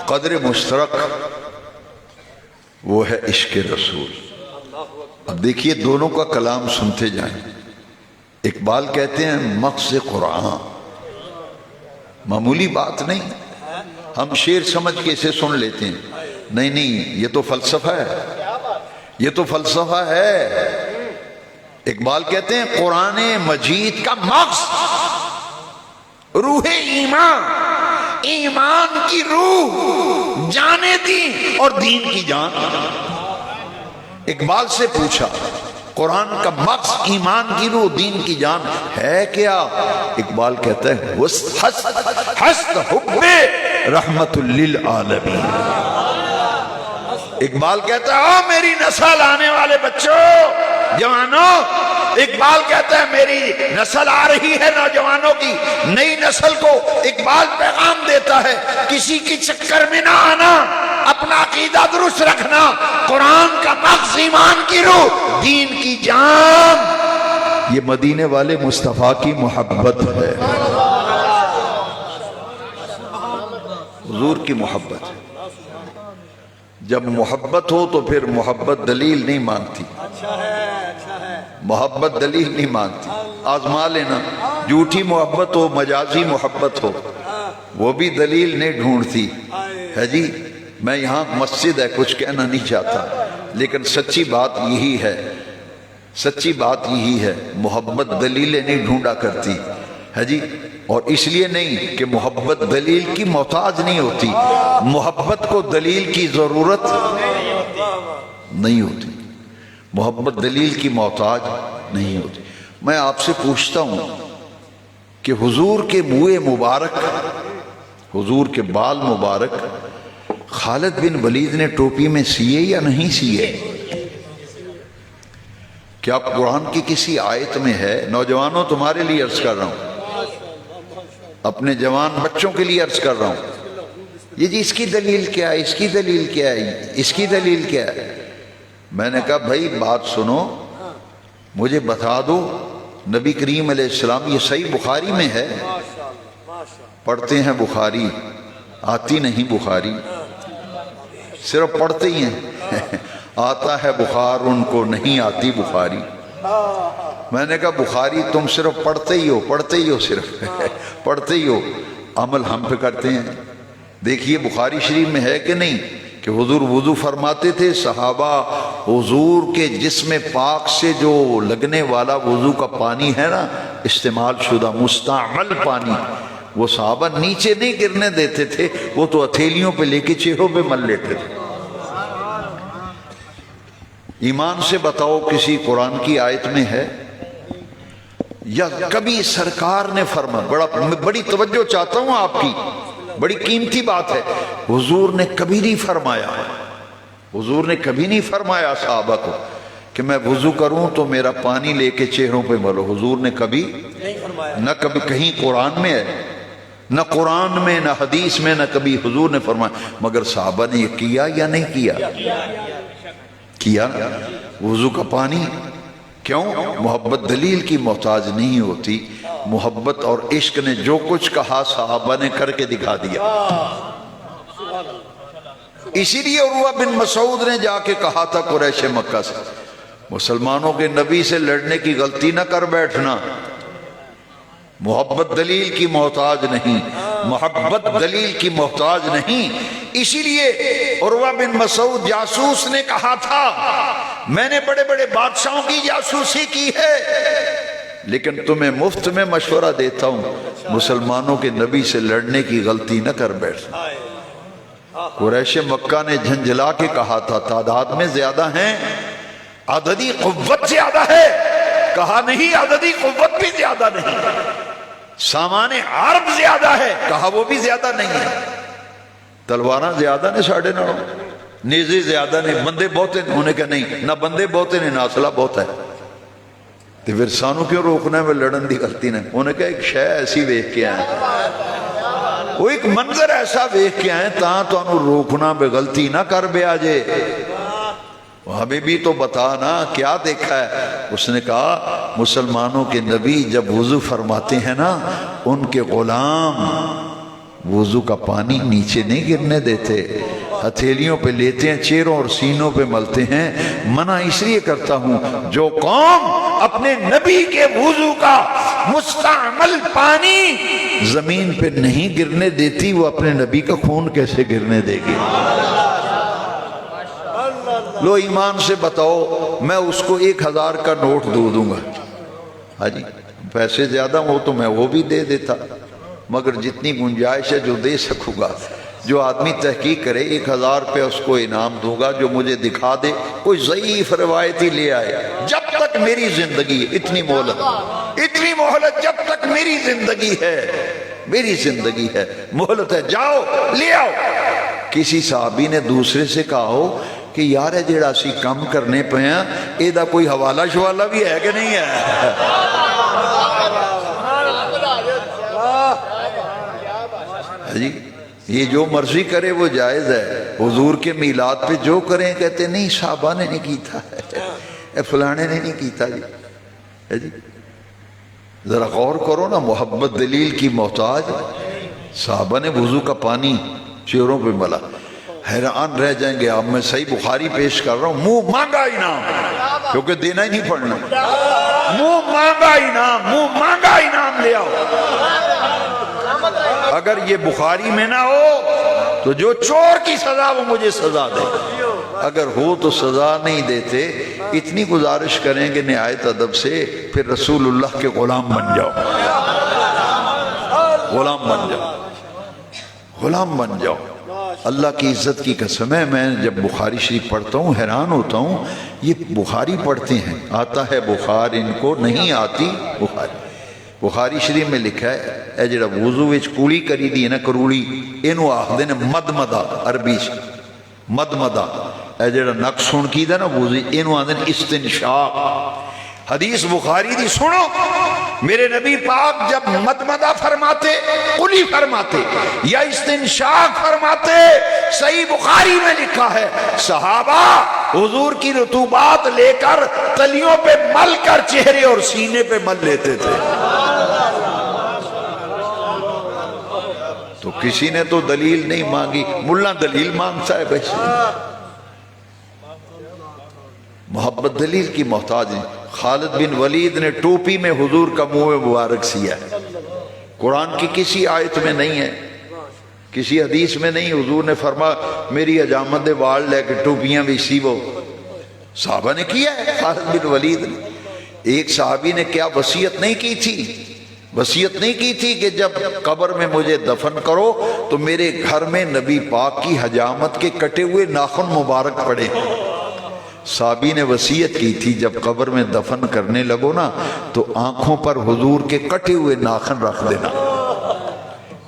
قدر مشترک وہ ہے عشق رسول۔ اب دیکھیے دونوں کا کلام سنتے جائیں۔ اقبال کہتے ہیں مقص قرآن، معمولی بات نہیں، ہم شعر سمجھ کے اسے سن لیتے ہیں، نہیں نہیں یہ تو فلسفہ ہے، یہ تو فلسفہ ہے۔ اقبال کہتے ہیں قرآن مجید کا مقصد روح ایمان، ایمان کی روح، جانے دین اور دین کی جان۔ اقبال سے پوچھا قرآن کا مقصد ایمان کی روح دین کی جان ہے کیا؟ اقبال کہتا ہے حسن حب رحمت للعالمین۔ اقبال کہتا ہے میری نسل آنے والے بچوں، جوانوں، اقبال کہتا ہے میری نسل آ رہی ہے نوجوانوں کی، نئی نسل کو اقبال پیغام دیتا ہے کسی کی چکر میں نہ آنا، اپنا عقیدہ درست رکھنا، قرآن کا مقصد ایمان کی روح دین کی جان۔ یہ مدینے والے مصطفیٰ کی محبت ہے۔ حضور کی محبت ہے. جب محبت ہو تو پھر محبت دلیل نہیں مانگتی. محبت دلیل نہیں مانگتی. آزما لینا، جھوٹی محبت ہو، مجازی محبت ہو، وہ بھی دلیل نہیں ڈھونڈتی ہے. جی میں یہاں مسجد ہے، کچھ کہنا نہیں چاہتا، لیکن سچی بات یہی ہے، سچی بات یہی ہے. محبت دلیلیں نہیں ڈھونڈا کرتی ہے جی. اور اس لیے نہیں کہ محبت دلیل کی محتاج نہیں ہوتی، محبت کو دلیل کی ضرورت نہیں ہوتی. محبت دلیل کی محتاج نہیں ہوتی. میں آپ سے پوچھتا ہوں کہ حضور کے منہ مبارک، حضور کے بال مبارک خالد بن ولید نے ٹوپی میں سیے یا نہیں سیے؟ کیا قرآن کی کسی آیت میں ہے؟ نوجوانوں تمہارے لیے عرض کر رہا ہوں، اپنے جوان بچوں کے لیے عرض کر رہا ہوں. یہ جی اس کی دلیل کیا ہے، اس کی دلیل کیا ہے، اس کی دلیل کیا ہے؟ میں نے کہا بھائی بات سنو، مجھے بتا دو نبی کریم علیہ السلام، یہ صحیح بخاری میں ہے، پڑھتے ہیں بخاری، آتی نہیں بخاری، صرف پڑھتے ہی ہیں. آتا ہے بخار ان کو، نہیں آتی بخاری. میں نے کہا بخاری تم صرف پڑھتے ہی ہو، پڑھتے ہی ہو، صرف پڑھتے ہی ہو، عمل ہم پہ کرتے ہیں. دیکھیے بخاری شریف میں ہے کہ نہیں کہ حضور وضو فرماتے تھے، صحابہ حضور کے جسم پاک سے جو لگنے والا وضو کا پانی ہے نا، استعمال شدہ مستعمل پانی، وہ صحابہ نیچے نہیں گرنے دیتے تھے، وہ تو ہتھیلیوں پہ لے کے چہروں پہ مل لیتے تھے. ایمان سے بتاؤ کسی قرآن کی آیت میں ہے یا کبھی سرکار نے فرمایا؟ بڑی توجہ چاہتا ہوں آپ کی، بڑی قیمتی بات ہے. حضور نے کبھی نہیں فرمایا، حضور نے کبھی نہیں فرمایا صحابہ کو کہ میں وضو کروں تو میرا پانی لے کے چہروں پہ ملو. حضور نے کبھی نہ کبھی کہیں قرآن میں ہے، نہ قرآن میں، نہ حدیث میں، نہ کبھی حضور نے فرمایا. مگر صحابہ نے یہ کیا یا نہیں کیا؟ کیا وضو کا پانی. کیوں؟ محبت دلیل کی محتاج نہیں ہوتی. محبت اور عشق نے جو کچھ کہا صحابہ نے کر کے دکھا دیا. اسی لیے عروہ بن مسعود نے جا کے کہا تھا قریش مکہ سے، مسلمانوں کے نبی سے لڑنے کی غلطی نہ کر بیٹھنا. محبت دلیل کی محتاج نہیں، محبت دلیل کی محتاج نہیں. اسی لیے عروہ بن مسعود جاسوس نے کہا تھا میں نے بڑے بڑے بادشاہوں کی جاسوسی کی ہے، لیکن تمہیں مفت میں مشورہ دیتا ہوں، مسلمانوں کے نبی سے لڑنے کی غلطی نہ کر بیٹھنا. قریش مکہ نے جھنجھلا کے کہا تھا تعداد میں زیادہ ہیں، عددی قوت زیادہ ہے. کہا نہیں، عددی قوت بھی زیادہ نہیں. سامان عرب زیادہ ہے، کہا وہ بھی زیادہ نہیں ہے. تلواراں زیادہ نے 9.5، نیزے زیادہ نے، بندے بہتے نے. انہوں نے کہا نہیں، نہ بندے بہتے نے، نہ اسلحہ بہت ہے. تو پھر سانو کیوں روکنا ہے؟ وہ لڑن دی غلطی نے. انہوں نے کہا ایک شے ایسی ویکھ کے آئے، وہ ایک منظر ایسا ویکھ کے آئے تاں تو انہوں روکنا بے غلطی نہ کر بے آجے. ہمیں بھی تو بتا نا کیا دیکھا ہے. اس نے کہا مسلمانوں کے نبی جب وضو فرماتے ہیں نا، ان کے غلام وضو کا پانی نیچے نہیں گرنے دیتے، ہتھیلیوں پہ لیتے ہیں، چہروں اور سینوں پہ ملتے ہیں. منع اس لیے کرتا ہوں جو قوم اپنے نبی کے وضو کا مستعمل پانی زمین پہ نہیں گرنے دیتی، وہ اپنے نبی کا خون کیسے گرنے دے گی؟ لو ایمان سے بتاؤ، میں اس کو 1000 کا نوٹ دوں گا، ہاں جی پیسے زیادہ ہو تو میں وہ بھی دے دیتا، مگر جتنی گنجائش ہے جو دے سکوں گا. جو آدمی تحقیق کرے 1000 روپے اس کو انعام دوں گا، جو مجھے دکھا دے کوئی ضعیف روایتی لے آئے. جب تک میری زندگی، اتنی مہلت جب تک میری زندگی ہے، میری زندگی ہے، مہلت ہے، جاؤ لے آؤ. کسی صحابی نے دوسرے سے کہا ہو کہ یار ہے جیڑا اسی کم کرنے پہ ہیں، اے دا کوئی حوالہ شوالہ بھی ہے کہ نہیں ہے؟ جی یہ جو مرضی کرے وہ جائز ہے. حضور کے میلاد پہ جو کریں کہتے نہیں صحابہ نے نہیں کیتا ہے، فلانے نے نہیں کیتا. جی ذرا غور کرو نا، محبت دلیل کی محتاج. صحابہ نے وضو کا پانی چہروں پہ ملا. حیران رہ جائیں گے. اب میں صحیح بخاری پیش کر رہا ہوں. منہ مانگا انعام، کیونکہ دینا ہی نہیں پڑنا. منہ مانگا انعام، منہ مانگا انعام لے آؤ. اگر یہ بخاری میں نہ ہو تو جو چور کی سزا وہ مجھے سزا دے. اگر ہو تو سزا نہیں دیتے. اتنی گزارش کریں گے نہایت ادب سے، پھر رسول اللہ کے غلام بن جاؤ. غلام بن جاؤ، غلام بن جاؤ. اللہ کی عزت کی قسم ہے، میں جب بخاری شریف پڑھتا ہوں حیران ہوتا ہوں. یہ بخاری پڑھتے ہیں، آتا ہے بخار، ان کو نہیں آتی بخاری. بخاری شریف میں لکھا ہے اے جڑا وضو وچ کوڑی کری دی ہے نا، کروڑی، اینو آخدے نے مدمدہ عربی چ مدمدہ. اے جڑا نک سن کی دا نا وضو، اینو آخدے نے استنشاق. حدیث بخاری دی سنو. میرے نبی پاک جب مدمدہ فرماتے، قلی فرماتے یا استنشاق فرماتے، صحیح بخاری میں لکھا ہے صحابہ حضور کی رطوبات لے کر تلیوں پہ مل کر چہرے اور سینے پہ مل لیتے تھے. تو کسی نے تو دلیل نہیں مانگی. ملا دلیل مانگتا ہے بھائی. محبت دلیل کی محتاج نہیں. خالد بن ولید نے ٹوپی میں حضور کا منہ مبارک سیا ہے. قرآن کی کسی آیت میں نہیں ہے، کسی حدیث میں نہیں. حضور نے فرمایا میری حجامت وال لے کے ٹوپیاں بھی سیو. صحابہ نے کیا ہے. خالد بن ولید نے. ایک صحابی نے کیا وصیت نہیں کی تھی؟ وصیت نہیں کی تھی کہ جب قبر میں مجھے دفن کرو تو میرے گھر میں نبی پاک کی حجامت کے کٹے ہوئے ناخن مبارک پڑے. صحابی نے وصیت کی تھی جب قبر میں دفن کرنے لگو نا تو آنکھوں پر حضور کے کٹے ہوئے ناخن رکھ دینا.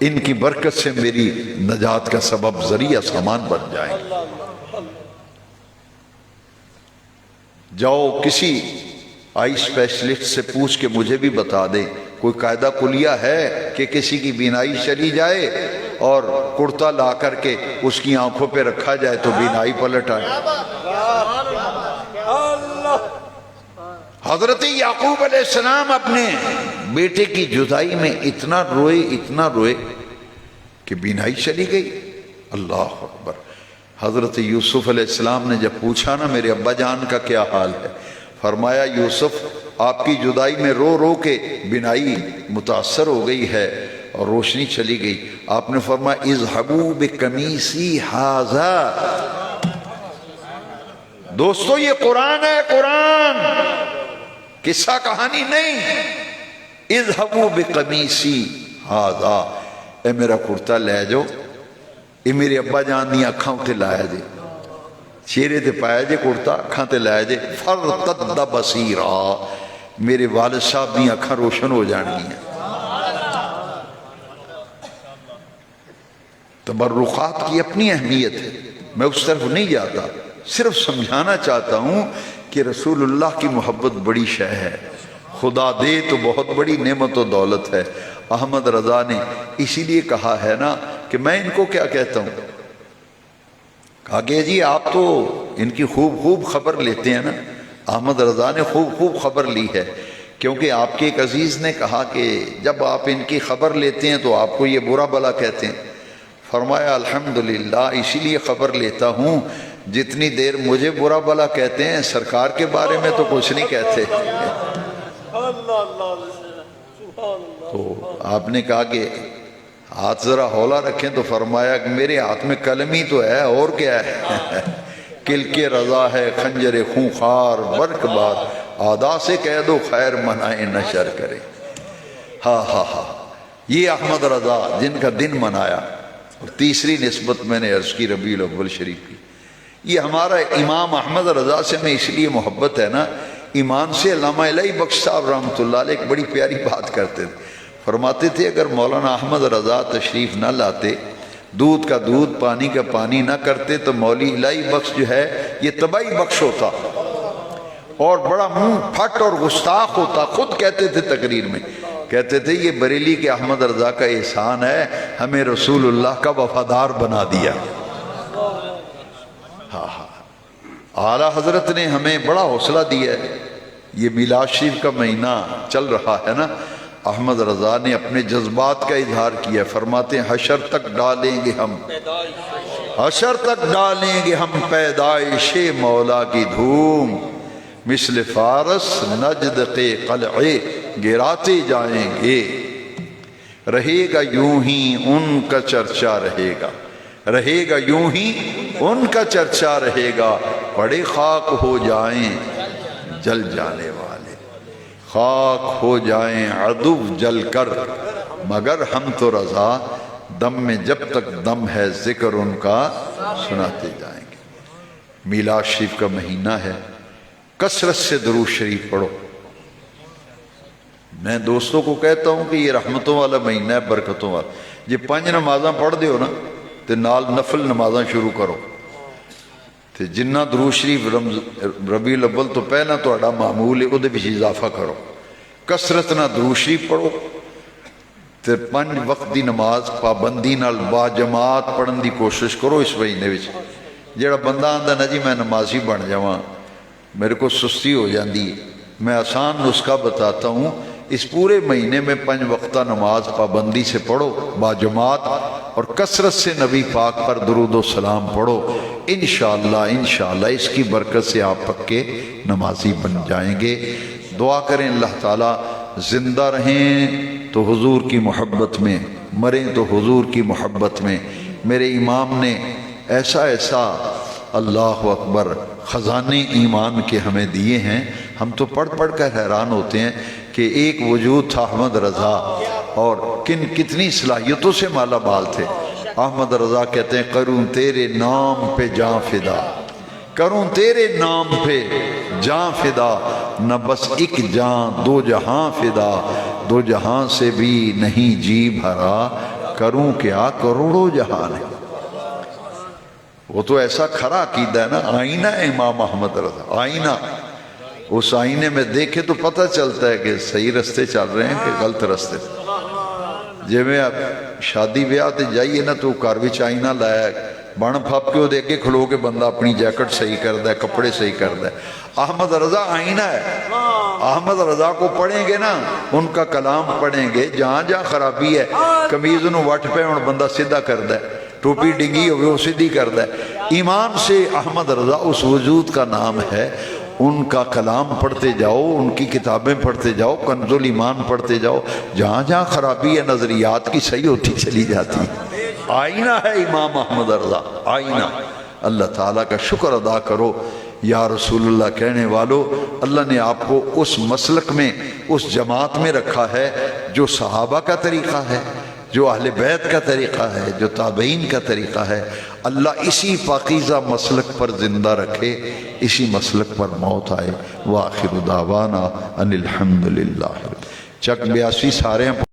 ان کی برکت سے میری نجات کا سبب ذریعہ سامان بن جائیں. جاؤ کسی آئی اسپیشلسٹ سے پوچھ کے مجھے بھی بتا دے کوئی قاعدہ کلیہ ہے کہ کسی کی بینائی چلی جائے اور کرتا لا کر کے اس کی آنکھوں پہ رکھا جائے تو بینائی پلٹ آئے. حضرت یعقوب علیہ السلام اپنے بیٹے کی جدائی میں اتنا روئے کہ بینائی چلی گئی. اللہ اکبر. حضرت یوسف علیہ السلام نے جب پوچھا نا میرے ابا جان کا کیا حال ہے، فرمایا یوسف آپ کی جدائی میں رو رو کے بینائی متاثر ہو گئی ہے اور روشنی چلی گئی. آپ نے فرمایا اذهبوا بقمیصی ھذا. دوستو یہ قرآن ہے، قرآن قصہ کہانی نہیں. اذهبوا بقمیصی ھذا. اے میرا کرتا لے جاؤ، اے میرے ابا جان دی اکھاں تے لایا جے، چہرے تے پایا جے کرتا، اکھاں تے لایا جے. فرتد بصیرا. میرے والد صاحب دی اکھاں روشن ہو جان گیا. تبرخات کی اپنی اہمیت ہے، میں اس طرف نہیں جاتا. صرف سمجھانا چاہتا ہوں کہ رسول اللہ کی محبت بڑی شے ہے. خدا دے تو بہت بڑی نعمت و دولت ہے. احمد رضا نے اسی لیے کہا ہے نا کہ میں ان کو کیا کہتا ہوں، کہا کہ جی آپ تو ان کی خوب خبر لیتے ہیں نا. احمد رضا نے خوب خبر لی ہے، کیونکہ آپ کے ایک عزیز نے کہا کہ جب آپ ان کی خبر لیتے ہیں تو آپ کو یہ برا بلا کہتے ہیں. فرمایا الحمدللہ اسی لیے خبر لیتا ہوں جتنی دیر مجھے برا بلا کہتے ہیں سرکار کے بارے میں تو کچھ نہیں کہتے. تو آپ نے کہا کہ ہاتھ ذرا ہولا رکھیں تو فرمایا کہ میرے ہاتھ میں قلم ہی تو ہے اور کیا ہے. کلک رضا ہے خنجر خونخوار برق بار، آدا سے کہہ دو خیر منائے نشر کرے. ہاں یہ احمد رضا جن کا دن منایا. اور تیسری نسبت میں نے عرض کی ربیع الاول شریف کی. یہ ہمارا امام احمد رضا سے میں اس لیے محبت ہے نا، ایمان سے علامہ الہی بخش صاحب رحمۃ اللہ علیہ ایک بڑی پیاری بات کرتے تھے. فرماتے تھے اگر مولانا احمد رضا تشریف نہ لاتے، دودھ کا دودھ پانی کا پانی نہ کرتے تو مولوی الہی بخش جو ہے یہ طبعی بخش ہوتا اور بڑا منہ پھٹ اور گستاخ ہوتا. خود کہتے تھے تقریر میں، کہتے تھے یہ بریلی کے احمد رضا کا احسان ہے، ہمیں رسول اللہ کا وفادار بنا دیا. اعلیٰ حضرت نے ہمیں بڑا حوصلہ دیا ہے. یہ میلاد شریف کا مہینہ چل رہا ہے نا، احمد رضا نے اپنے جذبات کا اظہار کیا، فرماتے ہیں حشر تک ڈالیں گے ہم، حشر تک ڈالیں گے ہم پیدائش مولا کی دھوم، مثل فارس نجد کے قلعے گراتے جائیں گے، رہے گا یوں ہی ان کا چرچا رہے گا، رہے گا یوں ہی ان کا چرچا رہے گا، بڑے خاک ہو جائیں جل جانے والے، خاک ہو جائیں عدو جل کر، مگر ہم تو رضا دم میں جب تک دم ہے ذکر ان کا سناتے جائیں گے۔ میلاد شریف کا مہینہ ہے، کثرت سے درود شریف پڑھو۔ میں دوستوں کو کہتا ہوں کہ یہ رحمتوں والا مہینہ ہے، برکتوں والا، یہ 5 نمازاں پڑھ دیو نا تے نال نفل نمازاں شروع کرو تے جنہ درود شریف ربیع الاول تو پہلا تہاڈا معمول ہے اودے وچ اضافہ کرو، کثرت نہ درود شریف پڑھو تے 5 وقت دی نماز پابندی نال با جماعت پڑھن دی کوشش کرو اس مہینے وچ۔ جڑا بندہ آندا نا جی میں نمازی بن جاواں، میرے کو سستی ہو جاندی ہے، میں آسان نسخہ بتاتا ہوں، اس پورے مہینے میں 5 وقتہ نماز پابندی سے پڑھو با جماعت، اور کثرت سے نبی پاک پر درود و سلام پڑھو، انشاءاللہ اس کی برکت سے آپ پکے نمازی بن جائیں گے۔ دعا کریں اللہ تعالیٰ زندہ رہیں تو حضور کی محبت میں، مریں تو حضور کی محبت میں۔ میرے امام نے ایسا اللہ اکبر خزانے ایمان کے ہمیں دیے ہیں، ہم تو پڑھ پڑھ کر حیران ہوتے ہیں کہ ایک وجود تھا احمد رضا، اور کتنی صلاحیتوں سے مالا مال تھے۔ احمد رضا کہتے ہیں کروں تیرے نام پہ جاں فدا، کروں تیرے نام پہ جاں فدا، نہ بس ایک جاں 2 جہاں فدا، 2 جہاں سے بھی نہیں جی بھرا، کروں کیا کروڑوں جہان ہے۔ وہ تو ایسا کھرا عقیدہ ہے نا، آئینہ ہے امام احمد رضا، آئینہ۔ اس آئینے میں دیکھے تو پتہ چلتا ہے کہ صحیح رستے چل رہے ہیں کہ غلط رستے۔ جی میں اب شادی بیاہ تے جائیے نا تو گھر وچ آئینہ لایا بن پھپ کے دے کے کھلو کے بندہ اپنی جیکٹ صحیح کردا ہے، کپڑے صحیح کردا ہے۔ احمد رضا آئینہ ہے، احمد رضا کو پڑھیں گے نا، ان کا کلام پڑھیں گے، جہاں جہاں خرابی ہے قمیض نو وٹ پہ ہن بندہ سیدھا کردا ہے، ٹوپی ڈنگی ہوئے وہ سیدھی کردا ہے۔ ایمان سے احمد رضا اس وجود کا نام ہے، ان کا کلام پڑھتے جاؤ، ان کی کتابیں پڑھتے جاؤ، کنز الایمان پڑھتے جاؤ، جہاں جہاں خرابی ہے نظریات کی صحیح ہوتی چلی جاتی ہے۔ آئینہ ہے امام احمد رضا، آئینہ۔ اللہ تعالیٰ کا شکر ادا کرو، یا رسول اللہ کہنے والو، اللہ نے آپ کو اس مسلک میں، اس جماعت میں رکھا ہے جو صحابہ کا طریقہ ہے، جو اہل بیت کا طریقہ ہے، جو تابعین کا طریقہ ہے۔ اللہ اسی پاکیزہ مسلک پر زندہ رکھے، اسی مسلک پر موت آئے۔ وآخر دعوانا ان الحمدللہ۔ چک 82 سارے ہیں۔